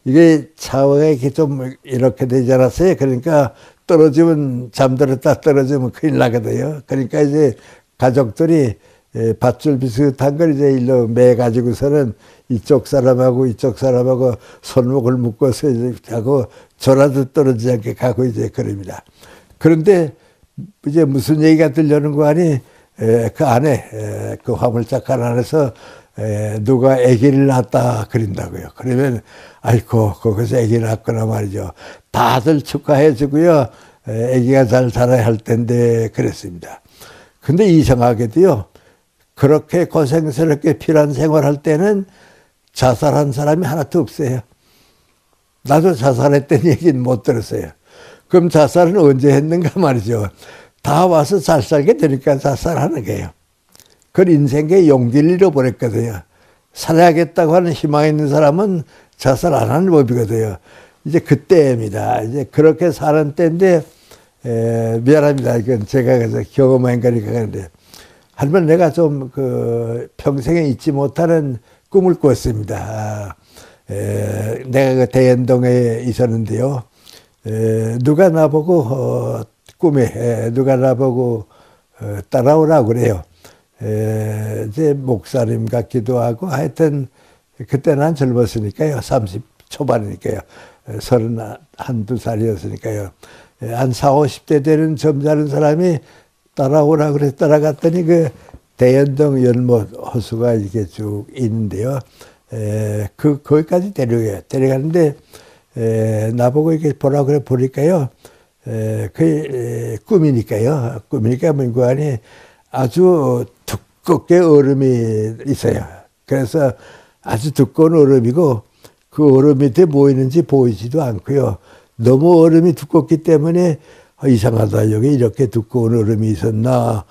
이게 차가 이렇게 좀 이렇게 되지 않았어요. 그러니까 떨어지면 잠들었다 떨어지면 큰일 나거든요. 그러니까 이제 가족들이 밧줄 비슷한 걸 이제 일로 매 가지고서는 이쪽 사람하고 손목을 묶어서 이제 하고 졸아도 떨어지지 않게 가고 이제 그럽니다. 그런데 이제 무슨 얘기가 들려는 거 아니, 그 안에, 그 화물착칸 안에서 누가 아기를 낳았다 그린다고요. 그러면 아이고 거기서 아기 낳았구나 말이죠. 다들 축하해 주고요. 아기가 잘 자라야 할 텐데 그랬습니다. 근데 이상하게도요. 그렇게 고생스럽게 필요한 생활할 때는 자살한 사람이 하나도 없어요. 나도 자살했다는 얘기는 못 들었어요. 그럼 자살은 언제 했는가 말이죠. 다 와서 잘 살게 되니까 자살하는 거예요. 그 인생의 용기를 잃어버렸거든요. 살아야겠다고 하는 희망이 있는 사람은 자살 안 하는 법이거든요. 이제 그때입니다. 이제 그렇게 사는 때인데, 미안합니다. 이건 제가 그래서 경험한 거니까 그런데. 하지만 내가 좀 평생에 잊지 못하는 꿈을 꿨습니다. 내가 그 대연동에 있었는데요. 누가 나보고, 꿈에, 누가 나보고 따라오라고 그래요. 이제 목사님 같기도 하고 하여튼 그때 난 젊었으니까요. 30 초반이니까요. 31~2살이었으니까요. 한 40, 50대 되는 점잖은 사람이 따라오라고 그래서 따라갔더니 그 대연동 연못 호수가 이렇게 쭉 있는데요. 거기까지 데려가는데 나보고 이렇게 보라고 그래 보니까요. 꿈이니까 뭔가 아니 아주 두껍게 얼음이 있어요. 그래서 아주 두꺼운 얼음이고 그 얼음 밑에 뭐 있는지 보이지도 않고요. 너무 얼음이 두껍기 때문에 이상하다. 여기 이렇게 두꺼운 얼음이 있었나.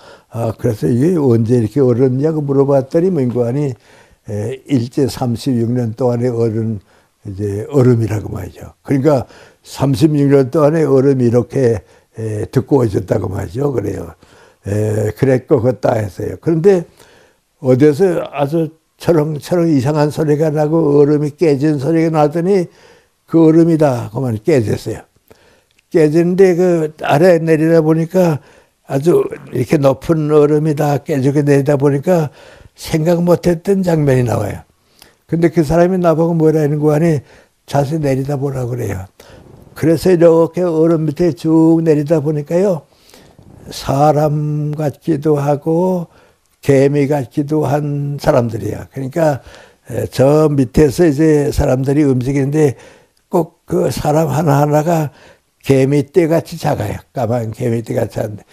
그래서 이게 언제 이렇게 얼었냐고 물어봤더니 뭔가 아니 일제 36년 동안의 얼음이라고 말이죠. 그러니까 36년 동안에 얼음이 이렇게 두꺼워졌다고 말이죠. 그래요. 그랬고 그랬다 했어요. 그런데 어디서 아주 철렁철렁 이상한 소리가 나고 얼음이 깨진 소리가 나더니 그 얼음이다. 그만 깨졌어요. 깨지는데 그 아래 내리다 보니까 아주 이렇게 높은 얼음이다 깨지게 내리다 보니까 생각 못했던 장면이 나와요. 근데 그 사람이 나보고 뭐라는 거 아니 자세히 내리다 보라고 그래요. 그래서 이렇게 얼음 밑에 쭉 내리다 보니까요. 사람 같기도 하고 개미 같기도 한 사람들이야. 그러니까 저 밑에서 이제 사람들이 움직이는데 꼭 그 사람 하나하나가 개미떼 같이 작아요. 까만 개미떼 같이 하는데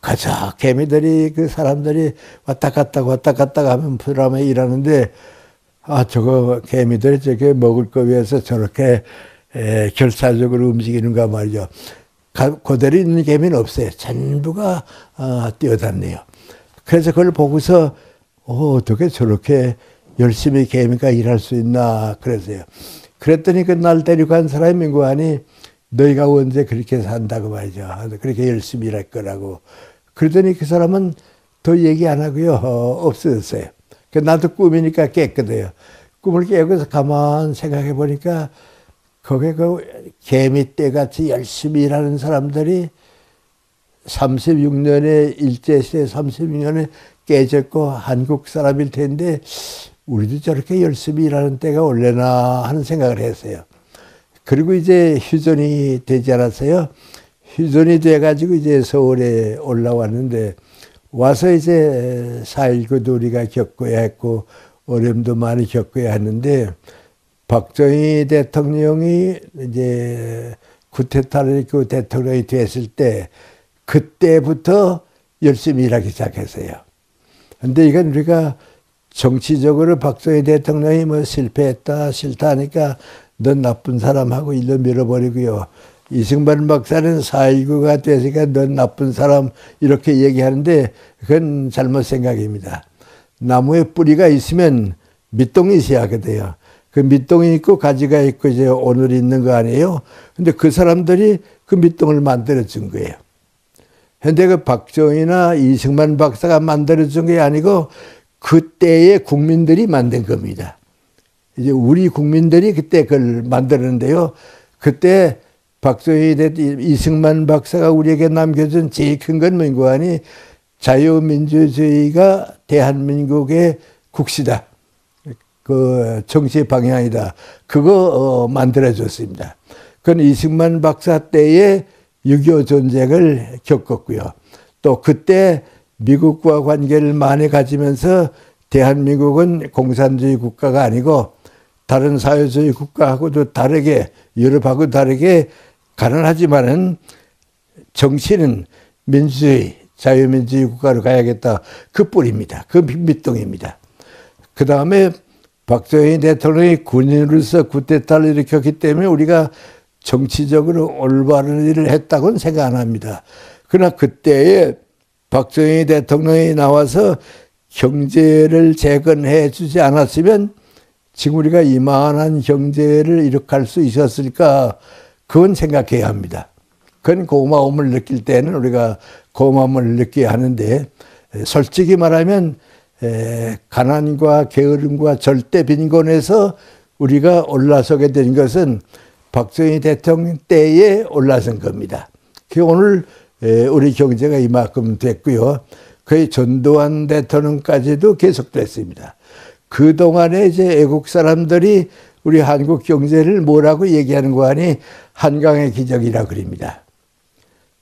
가자 개미들이 그 사람들이 왔다 갔다 하면 사람에 일하는데 저거 개미들이 저게 먹을 거 위해서 저렇게 결사적으로 움직이는가 말이죠. 그대로 있는 개미는 없어요. 전부가 뛰어다녀요. 그래서 그걸 보고서 어떻게 저렇게 열심히 개미가 일할 수 있나 그랬어요. 그랬더니 그 날 데리고 간 사람이 거 아니 너희가 언제 그렇게 산다고 말이죠. 그렇게 열심히 일할 거라고. 그러더니 그 사람은 더 얘기 안 하고요. 없어졌어요. 나도 꿈이니까 깼거든요. 꿈을 깨고서 가만 생각해 보니까 거기에 그 개미떼 같이 열심히 일하는 사람들이 36년에 일제시대 36년에 깨졌고 한국 사람일 텐데 우리도 저렇게 열심히 일하는 때가 올래나 하는 생각을 했어요. 그리고 이제 휴전이 되지 않았어요. 휴전이 돼가지고 이제 서울에 올라왔는데 와서 이제 4.19도 우리가 겪어야 했고 어려움도 많이 겪어야 했는데 박정희 대통령이 이제 쿠데타를 그 대통령이 됐을 때 그때부터 열심히 일하기 시작했어요. 근데 이건 우리가 정치적으로 박정희 대통령이 뭐 실패했다 싫다 하니까 넌 나쁜 사람하고 일로 밀어버리고요. 이승만 박사는 4.19가 됐으니까 넌 나쁜 사람 이렇게 얘기하는데 그건 잘못 생각입니다. 나무에 뿌리가 있으면 밑동이 있어야 돼요. 그 밑동이 있고 가지가 있고 이제 오늘 있는 거 아니에요. 근데 그 사람들이 그 밑동을 만들어준 거예요. 근데 그 박정희나 이승만 박사가 만들어준 게 아니고 그때의 국민들이 만든 겁니다. 이제 우리 국민들이 그때 그걸 만들었는데요. 그때 박정희 이승만 박사가 우리에게 남겨준 제일 큰 건 뭔가 하니 자유민주주의가 대한민국의 국시다. 그 정치 방향이다. 그거 만들어줬습니다. 그건 이승만 박사 때에 6.25 전쟁을 겪었고요. 또 그때 미국과 관계를 많이 가지면서 대한민국은 공산주의 국가가 아니고 다른 사회주의 국가하고도 다르게, 유럽하고 다르게 가난하지만은 정치는 민주주의, 자유민주주의 국가로 가야겠다. 그 뿌리입니다. 그 밑동입니다. 그 다음에 박정희 대통령이 군인으로서 쿠데타를 일으켰기 때문에 우리가 정치적으로 올바른 일을 했다고는 생각 안 합니다. 그러나 그때에 박정희 대통령이 나와서 경제를 재건해 주지 않았으면 지금 우리가 이만한 경제를 이룩할 수 있었을까? 그건 생각해야 합니다. 그건 고마움을 느낄 때는 우리가 고마움을 느껴야 하는데, 솔직히 말하면 가난과 게으름과 절대 빈곤에서 우리가 올라서게 된 것은 박정희 대통령 때에 올라선 겁니다. 오늘 우리 경제가 이만큼 됐고요. 거의 전두환 대통령까지도 계속됐습니다. 그동안에 이제 애국 사람들이 우리 한국 경제를 뭐라고 얘기하는 거 아니 한강의 기적이라 그럽니다.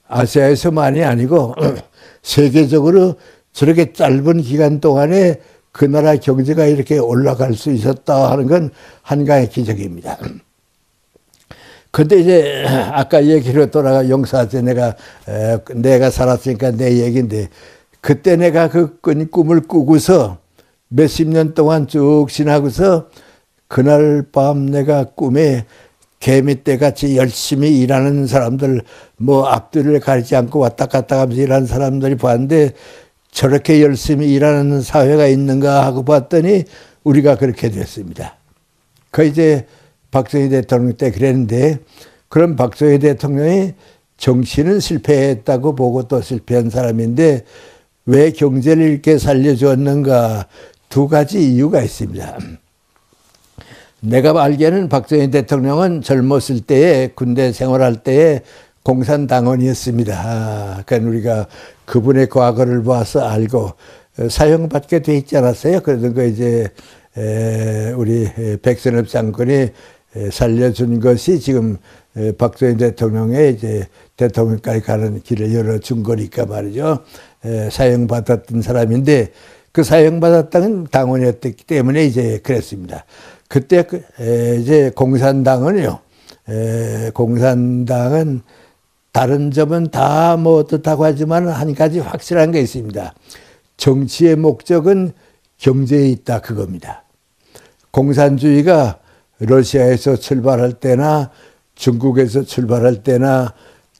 아시아에서만이 아니고 세계적으로 저렇게 짧은 기간 동안에 그 나라 경제가 이렇게 올라갈 수 있었다 하는 건 한강의 기적입니다. 근데 이제 아까 얘기로 돌아가 용서하세요. 내가 살았으니까 내 얘기인데, 그때 내가 그 꿈을 꾸고서 몇십 년 동안 쭉 지나고서 그날 밤 내가 꿈에 개미떼 같이 열심히 일하는 사람들, 뭐 앞뒤를 가리지 않고 왔다 갔다 하면서 일하는 사람들이 봤는데, 저렇게 열심히 일하는 사회가 있는가 하고 봤더니 우리가 그렇게 됐습니다. 그 이제 박정희 대통령 때 그랬는데, 그럼 박정희 대통령이 정치는 실패했다고 보고 또 실패한 사람인데 왜 경제를 이렇게 살려주었는가? 두 가지 이유가 있습니다. 내가 알기에는 박정희 대통령은 젊었을 때에 군대 생활할 때에 공산당원이었습니다. 그러니까 우리가 그분의 과거를 봐서 알고 사형받게 돼 있지 않았어요? 그래서 그 이제 우리 백선엽 장군이 살려준 것이 지금 박정희 대통령의 이제 대통령까지 가는 길을 열어준 거니까 말이죠. 사형받았던 사람인데 그 사형받았던 당원이었기 때문에 이제 그랬습니다. 그때 이제 공산당은요, 공산당은 다른 점은 다 뭐 어떻다고 하지만 한 가지 확실한 게 있습니다. 정치의 목적은 경제에 있다, 그겁니다. 공산주의가 러시아에서 출발할 때나 중국에서 출발할 때나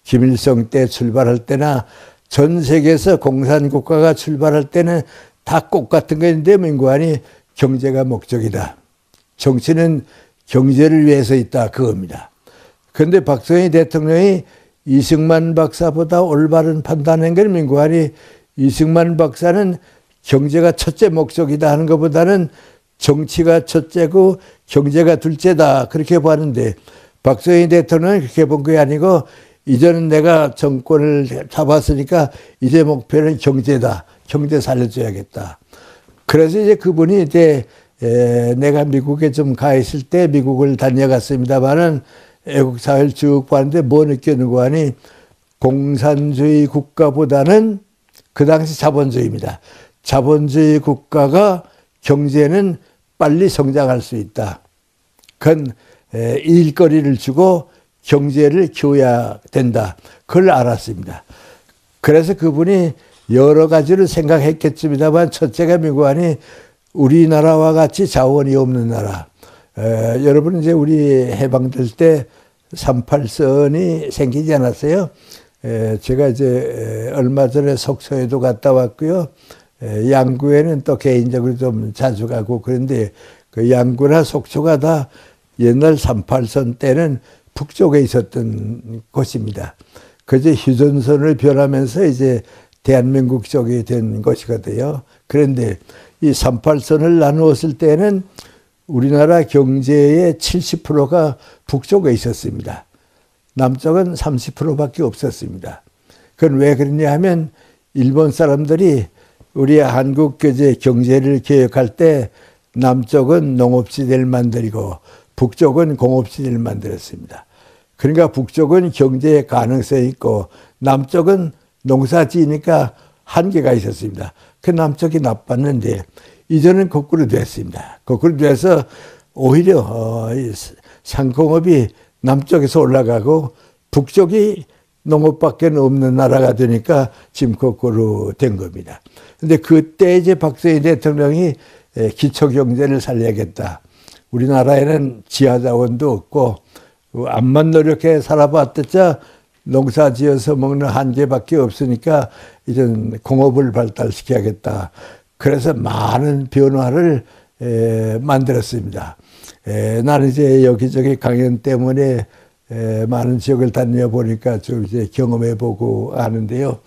김일성 때 출발할 때나 전 세계에서 공산국가가 출발할 때는 다 똑같은 것인데 민관이 경제가 목적이다. 정치는 경제를 위해서 있다, 그겁니다. 그런데 박정희 대통령이 이승만 박사보다 올바른 판단한 건 민관이 이승만 박사는 경제가 첫째 목적이다 하는 것보다는 정치가 첫째고 경제가 둘째다, 그렇게 보았는데 박정희 대통령은 그렇게 본 게 아니고 이제는 내가 정권을 잡았으니까 이제 목표는 경제다. 경제 살려줘야겠다. 그래서 이제 그분이 이제 내가 미국에 좀 가 있을 때 미국을 다녀갔습니다만은 애국사회를 쭉 봤는데 뭐 느꼈는고 하니 공산주의 국가보다는 그 당시 자본주의입니다. 자본주의 국가가 경제는 빨리 성장할 수 있다. 그건 일거리를 주고 경제를 키워야 된다. 그걸 알았습니다. 그래서 그분이 여러 가지를 생각했겠습니다만 첫째가 미국안이 우리나라와 같이 자원이 없는 나라. 여러분 이제 우리 해방될 때 38선이 생기지 않았어요. 제가 이제 얼마 전에 속초에도 갔다 왔고요. 양구에는 또 개인적으로 좀 자주 가고 그런데 그 양구나 속초가 다 옛날 38선 때는 북쪽에 있었던 곳입니다. 그제 휴전선을 변하면서 이제 대한민국 쪽이 된 것이거든요. 그런데 이 38선을 나누었을 때는 우리나라 경제의 70%가 북쪽에 있었습니다. 남쪽은 30%밖에 없었습니다. 그건 왜 그러냐 하면 일본 사람들이 우리 한국 경제를 개혁할 때 남쪽은 농업시대를 만들고 북쪽은 공업시대를 만들었습니다. 그러니까 북쪽은 경제의 가능성이 있고 남쪽은 농사 지으니까 한계가 있었습니다. 그 남쪽이 나빴는데 이제는 거꾸로 됐습니다. 거꾸로 돼서 오히려 상공업이 남쪽에서 올라가고 북쪽이 농업밖에 없는 나라가 되니까 지금 거꾸로 된 겁니다. 근데 그때 이제 박정희 대통령이 기초경제를 살려야겠다. 우리나라에는 지하자원도 없고 암만 노력해 살아봤자 농사 지어서 먹는 한계밖에 없으니까 이젠 공업을 발달시켜야겠다. 그래서 많은 변화를 만들었습니다. 나는 이제 여기저기 강연 때문에 많은 지역을 다녀보니까 좀 이제 경험해보고 하는데요.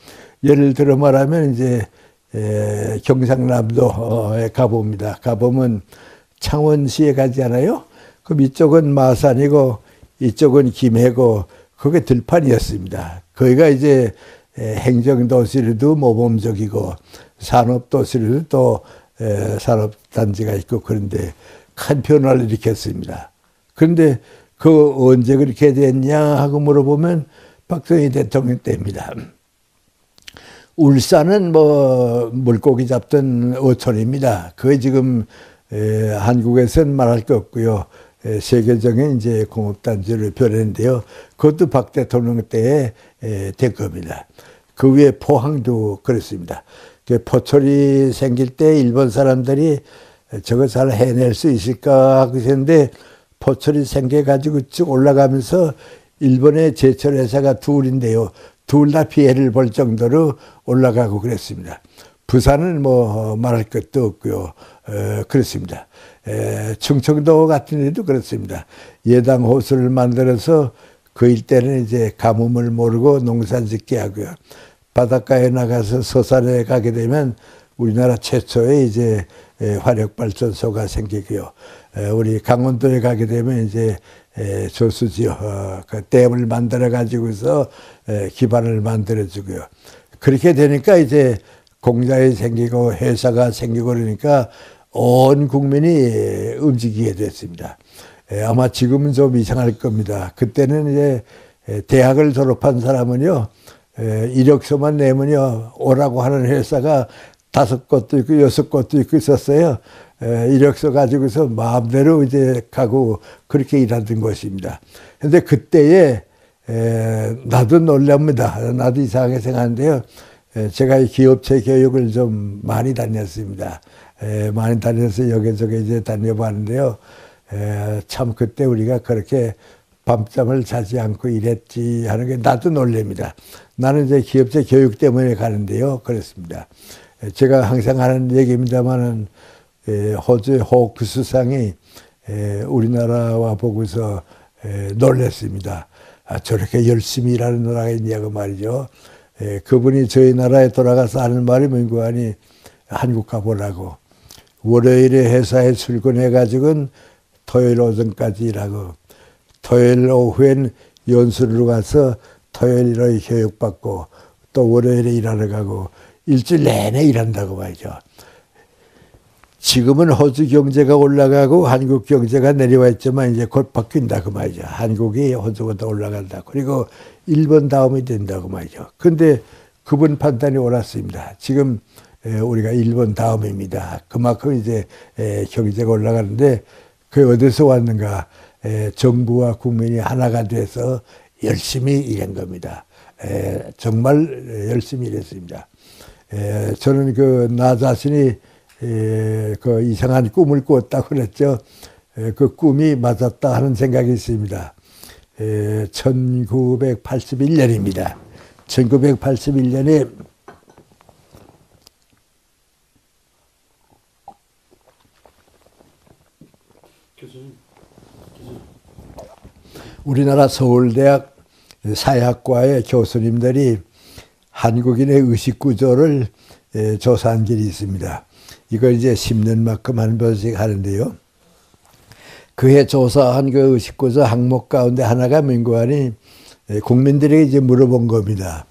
예를 들어 말하면 이제 경상남도에 가봅니다. 가보면 창원시에 가잖아요. 그럼 이쪽은 마산이고 이쪽은 김해고 그게 들판이었습니다. 거기가 이제 행정도시로도 모범적이고 산업도시로도 또 산업단지가 있고 그런데 큰 변화를 일으켰습니다. 그런데 그 언제 그렇게 됐냐 하고 물어보면 박정희 대통령 때입니다. 울산은 뭐 물고기 잡던 어촌입니다. 그게 지금 한국에서는 말할 거 없고요. 세계적인 이제 공업단지를 벼렸는데요. 그것도 박 대통령 때에 된 겁니다. 그 위에 포항도 그렇습니다. 포철이 생길 때 일본 사람들이 저거 잘 해낼 수 있을까 하고 있었는데 포철이 생겨가지고 쭉 올라가면서 일본의 제철회사가 둘인데요. 둘 다 피해를 볼 정도로 올라가고 그랬습니다. 부산은 뭐 말할 것도 없고요. 그렇습니다. 충청도 같은 데도 그렇습니다. 예당 호수를 만들어서 그 일대는 이제 가뭄을 모르고 농사 짓게 하고요. 바닷가에 나가서 서산에 가게 되면 우리나라 최초의 이제 화력발전소가 생기고요. 우리 강원도에 가게 되면 이제 저수지요. 그 댐을 만들어 가지고서 기반을 만들어 주고요. 그렇게 되니까 이제 공장이 생기고 회사가 생기고 그러니까 온 국민이 움직이게 됐습니다. 아마 지금은 좀 이상할 겁니다. 그때는 이제 대학을 졸업한 사람은요, 이력서만 내면요, 오라고 하는 회사가 5곳도 있고 6곳도 있고 있었어요. 이력서 가지고서 마음대로 이제 가고 그렇게 일하던 것입니다. 근데 그때에 나도 놀랍니다. 나도 이상하게 생각하는데요. 제가 이 기업체 교육을 좀 많이 다녔습니다. 많이 다녀서 여기저기 이제 다녀봤는데요. 참 그때 우리가 그렇게 밤잠을 자지 않고 일했지 하는 게 나도 놀랍니다. 나는 이제 기업체 교육 때문에 가는데요. 그렇습니다. 제가 항상 하는 얘기입니다만은 호주의 호크 수상이 우리나라와 보고서 놀랐습니다. 아, 저렇게 열심히 일하는 나라가 있냐고 말이죠. 그분이 저희 나라에 돌아가서 하는 말이 뭔가 하니 한국 가보라고. 월요일에 회사에 출근해가지고는 토요일 오전까지 일하고 토요일 오후엔 연수로 가서 토요일 오후 교육받고 또 월요일에 일하러 가고 일주일 내내 일한다고 말이죠. 지금은 호주 경제가 올라가고 한국 경제가 내려와 있지만 이제 곧 바뀐다고 말이죠. 한국이 호주보다 올라간다. 그리고 일본 다음이 된다고 말이죠. 그런데 그분 판단이 옳았습니다. 지금 우리가 일본 다음입니다. 그만큼 이제 경제가 올라가는데 그게 어디서 왔는가? 정부와 국민이 하나가 돼서 열심히 일한 겁니다. 정말 열심히 일했습니다. 저는 나 자신이 그 이상한 꿈을 꾸었다고 그랬죠. 그 꿈이 맞았다 하는 생각이 있습니다. 1981년입니다. 1981년에 우리나라 서울대학 사회학과의 교수님들이 한국인의 의식구조를 조사한 길이 있습니다. 이걸 이제 10년만큼 한 번씩 하는데요. 그해 조사한 그 의식구조 항목 가운데 하나가 민구하니 국민들에게 이제 물어본 겁니다.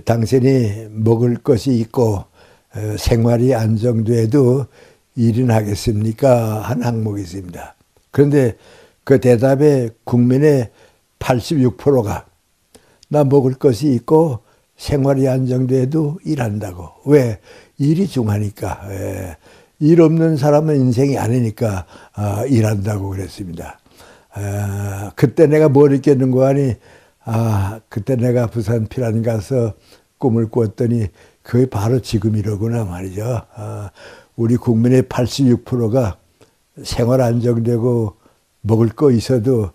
당신이 먹을 것이 있고 생활이 안정돼도 일은 하겠습니까? 한 항목이 있습니다. 그런데 그 대답에 국민의 86%가 나 먹을 것이 있고 생활이 안정돼도 일한다고. 왜? 일이 중하니까. 일 없는 사람은 인생이 아니니까 일한다고 그랬습니다. 그때 내가 뭘 느꼈는가 하니 그때 내가 부산 피란 가서 꿈을 꾸었더니 그게 바로 지금이로구나 말이죠. 우리 국민의 86%가 생활 안정되고 먹을 거 있어도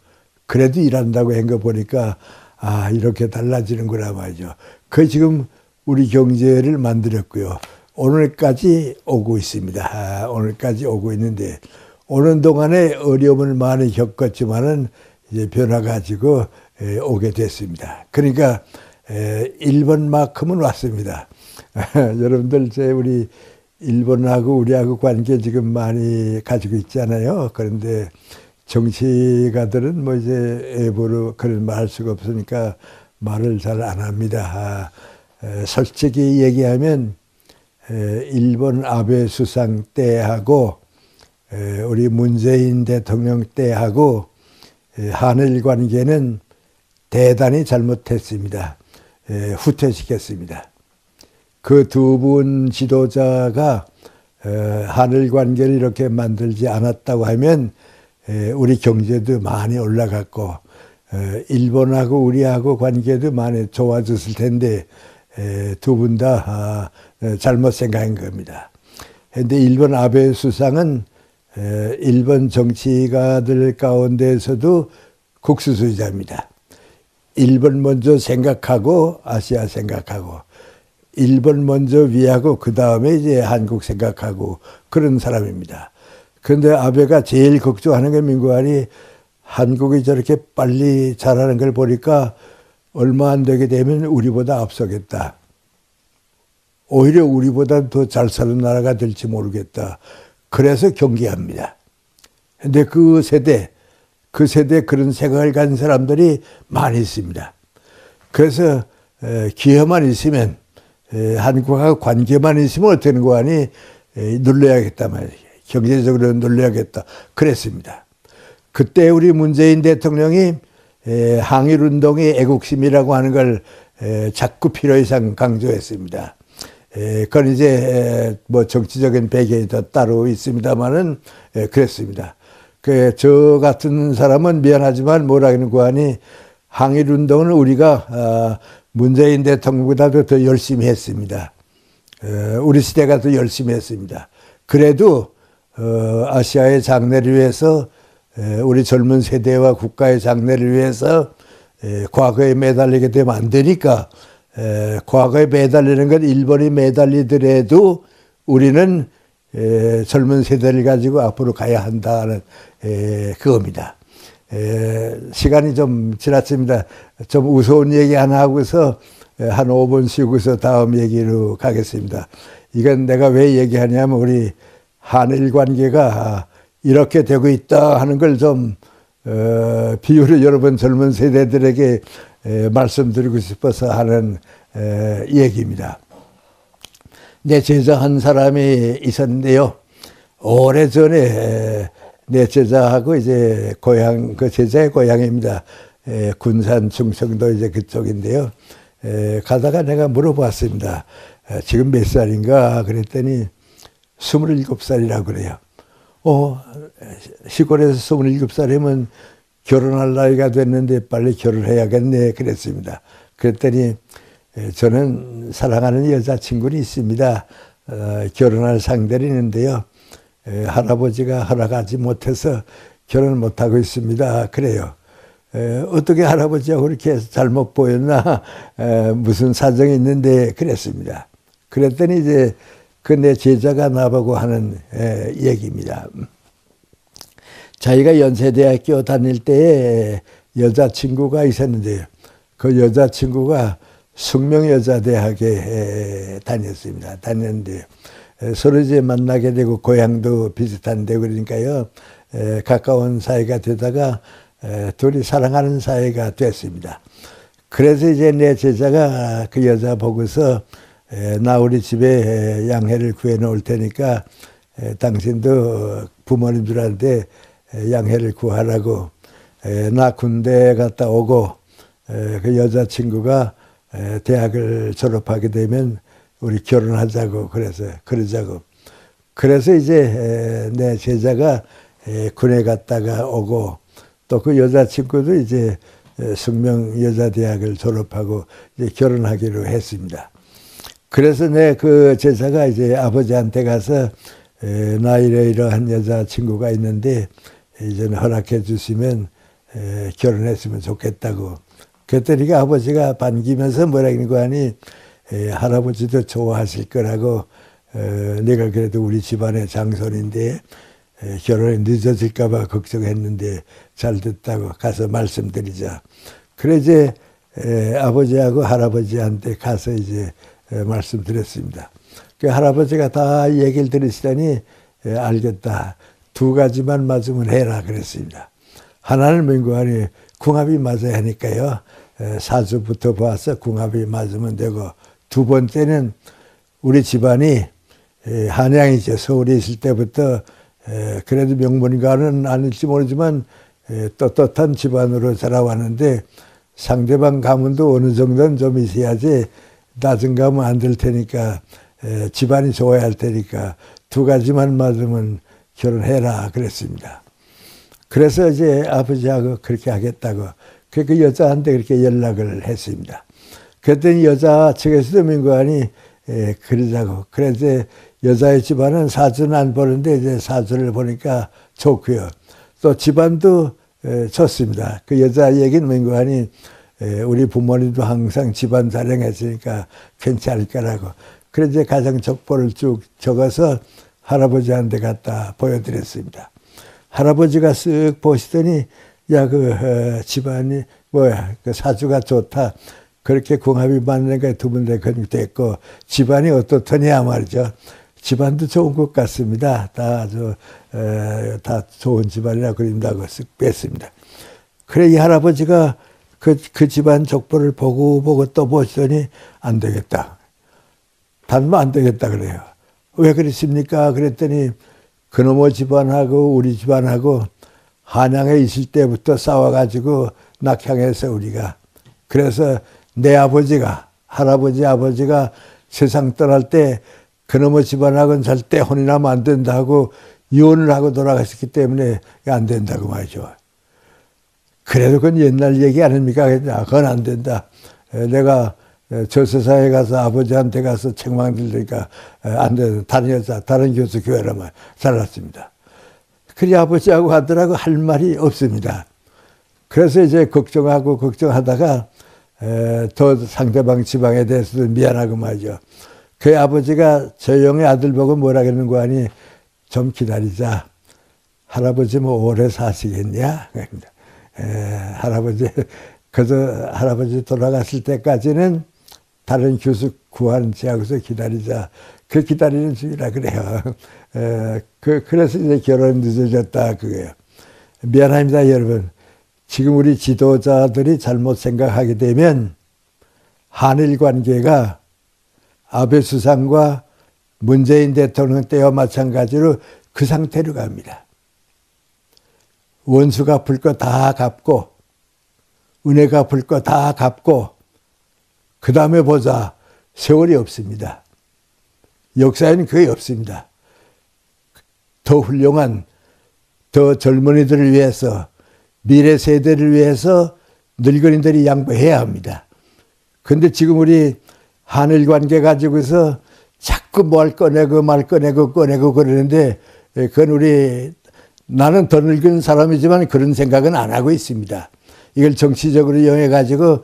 그래도 일한다고 한 거 보니까 이렇게 달라지는구나 말이죠. 그 지금 우리 경제를 만들었고요. 오늘까지 오고 있습니다. 오늘까지 오고 있는데 오는 동안에 어려움을 많이 겪었지만은 이제 변화 가지고 오게 됐습니다. 그러니까 1번만큼은 왔습니다. 여러분들 우리 일본하고 우리하고 관계 지금 많이 가지고 있잖아요. 그런데 정치가들은 뭐 이제 애보로 그런 말 할 수가 없으니까 말을 잘 안 합니다. 솔직히 얘기하면 일본 아베 수상 때하고 우리 문재인 대통령 때하고 한일 관계는 대단히 잘못했습니다. 후퇴시켰습니다. 그 두 분 지도자가 한일 관계를 이렇게 만들지 않았다고 하면 우리 경제도 많이 올라갔고 일본하고 우리하고 관계도 많이 좋아졌을 텐데 두 분 다 잘못 생각한 겁니다. 그런데 일본 아베 수상은 일본 정치가들 가운데서도 국수수자입니다. 일본 먼저 생각하고 아시아 생각하고 일본 먼저 위하고 그 다음에 이제 한국 생각하고 그런 사람입니다. 그런데 아베가 제일 걱정하는 게 민구안이 한국이 저렇게 빨리 자라는 걸 보니까 얼마 안 되게 되면 우리보다 앞서겠다. 오히려 우리보다 더 잘 사는 나라가 될지 모르겠다. 그래서 경계합니다. 그런데 그 세대 그런 생각을 가진 사람들이 많이 있습니다. 그래서 기회만 있으면 한국하고 관계만 있으면 어떻게 되는 거 아니 눌러야겠다 말이에요. 경제적으로 눌러야겠다. 그랬습니다. 그때 우리 문재인 대통령이 항일운동의 애국심이라고 하는 걸 자꾸 필요 이상 강조했습니다. 그건 이제 뭐 정치적인 배경이 더 따로 있습니다만은 그랬습니다. 저 같은 사람은 미안하지만 뭐라는 거 하니 항일운동은 우리가 문재인 대통령보다도 더 열심히 했습니다. 우리 시대가 더 열심히 했습니다. 그래도 아시아의 장래를 위해서 우리 젊은 세대와 국가의 장래를 위해서 과거에 매달리게 되면 안 되니까 과거에 매달리는 건 일본이 매달리더라도 우리는 젊은 세대를 가지고 앞으로 가야 한다는 그겁니다. 시간이 좀 지났습니다. 좀 무서운 얘기 하나 하고서 한 5분 쉬고서 다음 얘기로 가겠습니다. 이건 내가 왜 얘기하냐면 우리 한일 관계가 이렇게 되고 있다 하는 걸 좀 비유로 여러분 젊은 세대들에게 말씀드리고 싶어서 하는 얘기입니다. 내 제자 한 사람이 있었는데요. 오래전에 내 제자하고 이제 고향, 그 제자의 고향입니다. 군산 충청도 이제 그쪽인데요. 가다가 내가 물어봤습니다. 지금 몇 살인가 그랬더니 27살이라고 그래요. 시골에서 27살이면 결혼할 나이가 됐는데 빨리 결혼해야겠네 그랬습니다. 그랬더니 저는 사랑하는 여자친구는 있습니다. 결혼할 상대는 있는데요. 할아버지가 허락하지 못해서 결혼을 못하고 있습니다. 그래요. 어떻게 할아버지하고 그렇게 잘못 보였나 무슨 사정이 있는데 그랬습니다. 그랬더니 이제 그 내 제자가 나보고 하는 얘기입니다. 자기가 연세대학교 다닐 때에 여자친구가 있었는데요. 그 여자친구가 숙명여자대학에 다녔습니다. 다녔는데 서로 이제 만나게 되고 고향도 비슷한데 그러니까요. 가까운 사이가 되다가 둘이 사랑하는 사이가 됐습니다. 그래서 이제 내 제자가 그 여자 보고서 나 우리 집에 양해를 구해 놓을 테니까 당신도 부모님들한테 양해를 구하라고 나 군대 갔다 오고 그 여자친구가 대학을 졸업하게 되면 우리 결혼하자고 그러자고. 그래서 이제 내 제자가 군에 갔다가 오고 또 그 여자친구도 이제 숙명 여자대학을 졸업하고 이제 결혼하기로 했습니다. 그래서 내 그 제자가 이제 아버지한테 가서 나 이러이러한 여자친구가 있는데 이제는 허락해 주시면 결혼했으면 좋겠다고. 그랬더니 아버지가 반기면서 뭐라 그러는 거 아니 할아버지도 좋아하실 거라고 내가 그래도 우리 집안의 장손인데 결혼이 늦어질까 봐 걱정했는데 잘 됐다고 가서 말씀드리자. 그래 이제 아버지하고 할아버지한테 가서 이제 말씀드렸습니다. 그 할아버지가 다 얘기를 들으시더니 알겠다. 두 가지만 맞으면 해라 그랬습니다. 하나는 뭔가니 궁합이 맞아야 하니까요. 사주부터 봐서 궁합이 맞으면 되고 두 번째는 우리 집안이 한양이죠. 서울에 있을 때부터 그래도 명문가는 아닐지 모르지만 떳떳한 집안으로 자라왔는데 상대방 가문도 어느 정도는 좀 있어야지 낮은 가문 안 될 테니까 집안이 좋아야 할 테니까 두 가지만 맞으면 결혼해라 그랬습니다. 그래서 이제 아버지하고 그렇게 하겠다고 그 여자한테 그렇게 연락을 했습니다. 그랬더니 여자 측에서도 민구안이 그러자고. 그래서 여자의 집안은 사주는 안 보는데 이제 사주를 보니까 좋고요. 또 집안도 좋습니다. 그 여자 얘기는 민구안이 우리 부모님도 항상 집안 자랑했으니까 괜찮을 거라고. 그래서 이제 가정 족보를 쭉 적어서 할아버지한테 갖다 보여드렸습니다. 할아버지가 쓱 보시더니 야 그 집안이 뭐야 그 사주가 좋다. 그렇게 궁합이 맞는가 두 분 다 됐고 집안이 어떻더냐 말이죠. 집안도 좋은 것 같습니다. 다 좋은 집안이라 그린다고 쓱 뺐습니다. 그래 이 할아버지가 그 집안 족보를 보고 또 보시더니 안 되겠다. 단뭐 안 되겠다 그래요. 왜 그러십니까? 그랬더니 그놈의 집안하고 우리 집안하고 한양에 있을 때부터 싸워가지고 낙향해서 우리가 그래서 내 아버지가 할아버지 아버지가 세상 떠날 때 그놈의 집안하고는 절대 혼인하면 안 된다고 이혼을 하고 돌아가셨기 때문에 안 된다고 말이죠. 그래도 그건 옛날 얘기 아닙니까? 그건 안 된다. 내가 저 세상에 가서 아버지한테 가서 책망 들으니까 안 된다. 다른 여자, 다른 교수 교회라면 잘났습니다. 그리 아버지하고 하더라고 할 말이 없습니다. 그래서 이제 걱정하다가 더 상대방 지방에 대해서도 미안하고 말이죠. 그 아버지가 저 형의 아들 보고 뭐라 그러는 거 아니 좀 기다리자. 할아버지 뭐 오래 사시겠냐? 할아버지 그저 할아버지 돌아갔을 때까지는 다른 교수 구하는 지하고서 기다리자. 그 기다리는 중이라 그래요. 그래서 이제 결혼이 늦어졌다 그거예요. 미안합니다 여러분. 지금 우리 지도자들이 잘못 생각하게 되면 한일 관계가 아베 수상과 문재인 대통령 때와 마찬가지로 그 상태로 갑니다. 원수 갚을 거 다 갚고 은혜 갚을 거 다 갚고 그 다음에 보자. 세월이 없습니다. 역사에는 거의 없습니다. 더 훌륭한 더 젊은이들을 위해서 미래 세대를 위해서 늙은이들이 양보해야 합니다. 그런데 지금 우리 한일 관계 가지고서 자꾸 뭘 꺼내고 말 꺼내고 그러는데 그건 나는 더 늙은 사람이지만 그런 생각은 안 하고 있습니다. 이걸 정치적으로 이용해가지고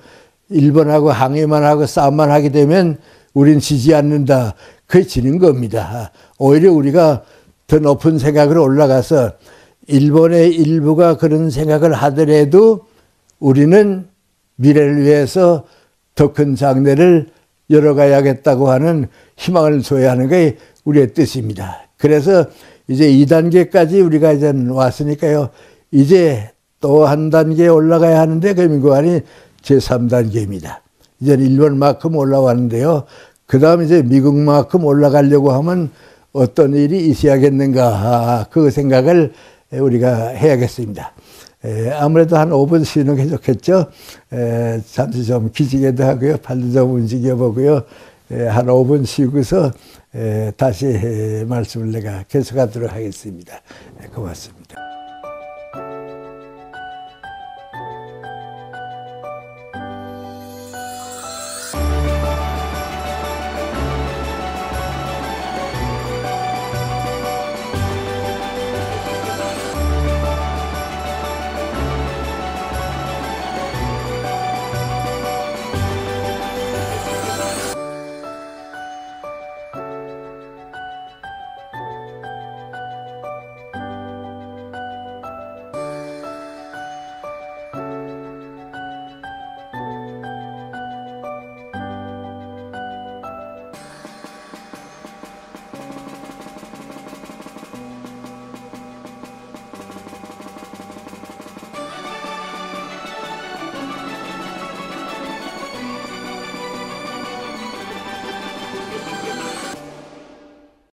일본하고 항의만 하고 싸움만 하게 되면 우린 지지 않는다. 그게 지는 겁니다. 오히려 우리가 더 높은 생각으로 올라가서 일본의 일부가 그런 생각을 하더라도 우리는 미래를 위해서 더 큰 장래를 열어가야겠다고 하는 희망을 줘야 하는 게 우리의 뜻입니다. 그래서 이제 2단계까지 우리가 이제 왔으니까요. 이제 또 한 단계 올라가야 하는데 그 민구안이 제3단계입니다. 이제는 일본만큼 올라왔는데요. 그 다음 이제 미국만큼 올라가려고 하면 어떤 일이 있어야겠는가, 그 생각을 우리가 해야겠습니다. 아무래도 한 5분 쉬는 게 좋겠죠. 잠시 좀 기지개도 하고요. 팔도 좀 움직여 보고요. 한 5분 쉬고서 다시 말씀을 내가 계속하도록 하겠습니다. 고맙습니다.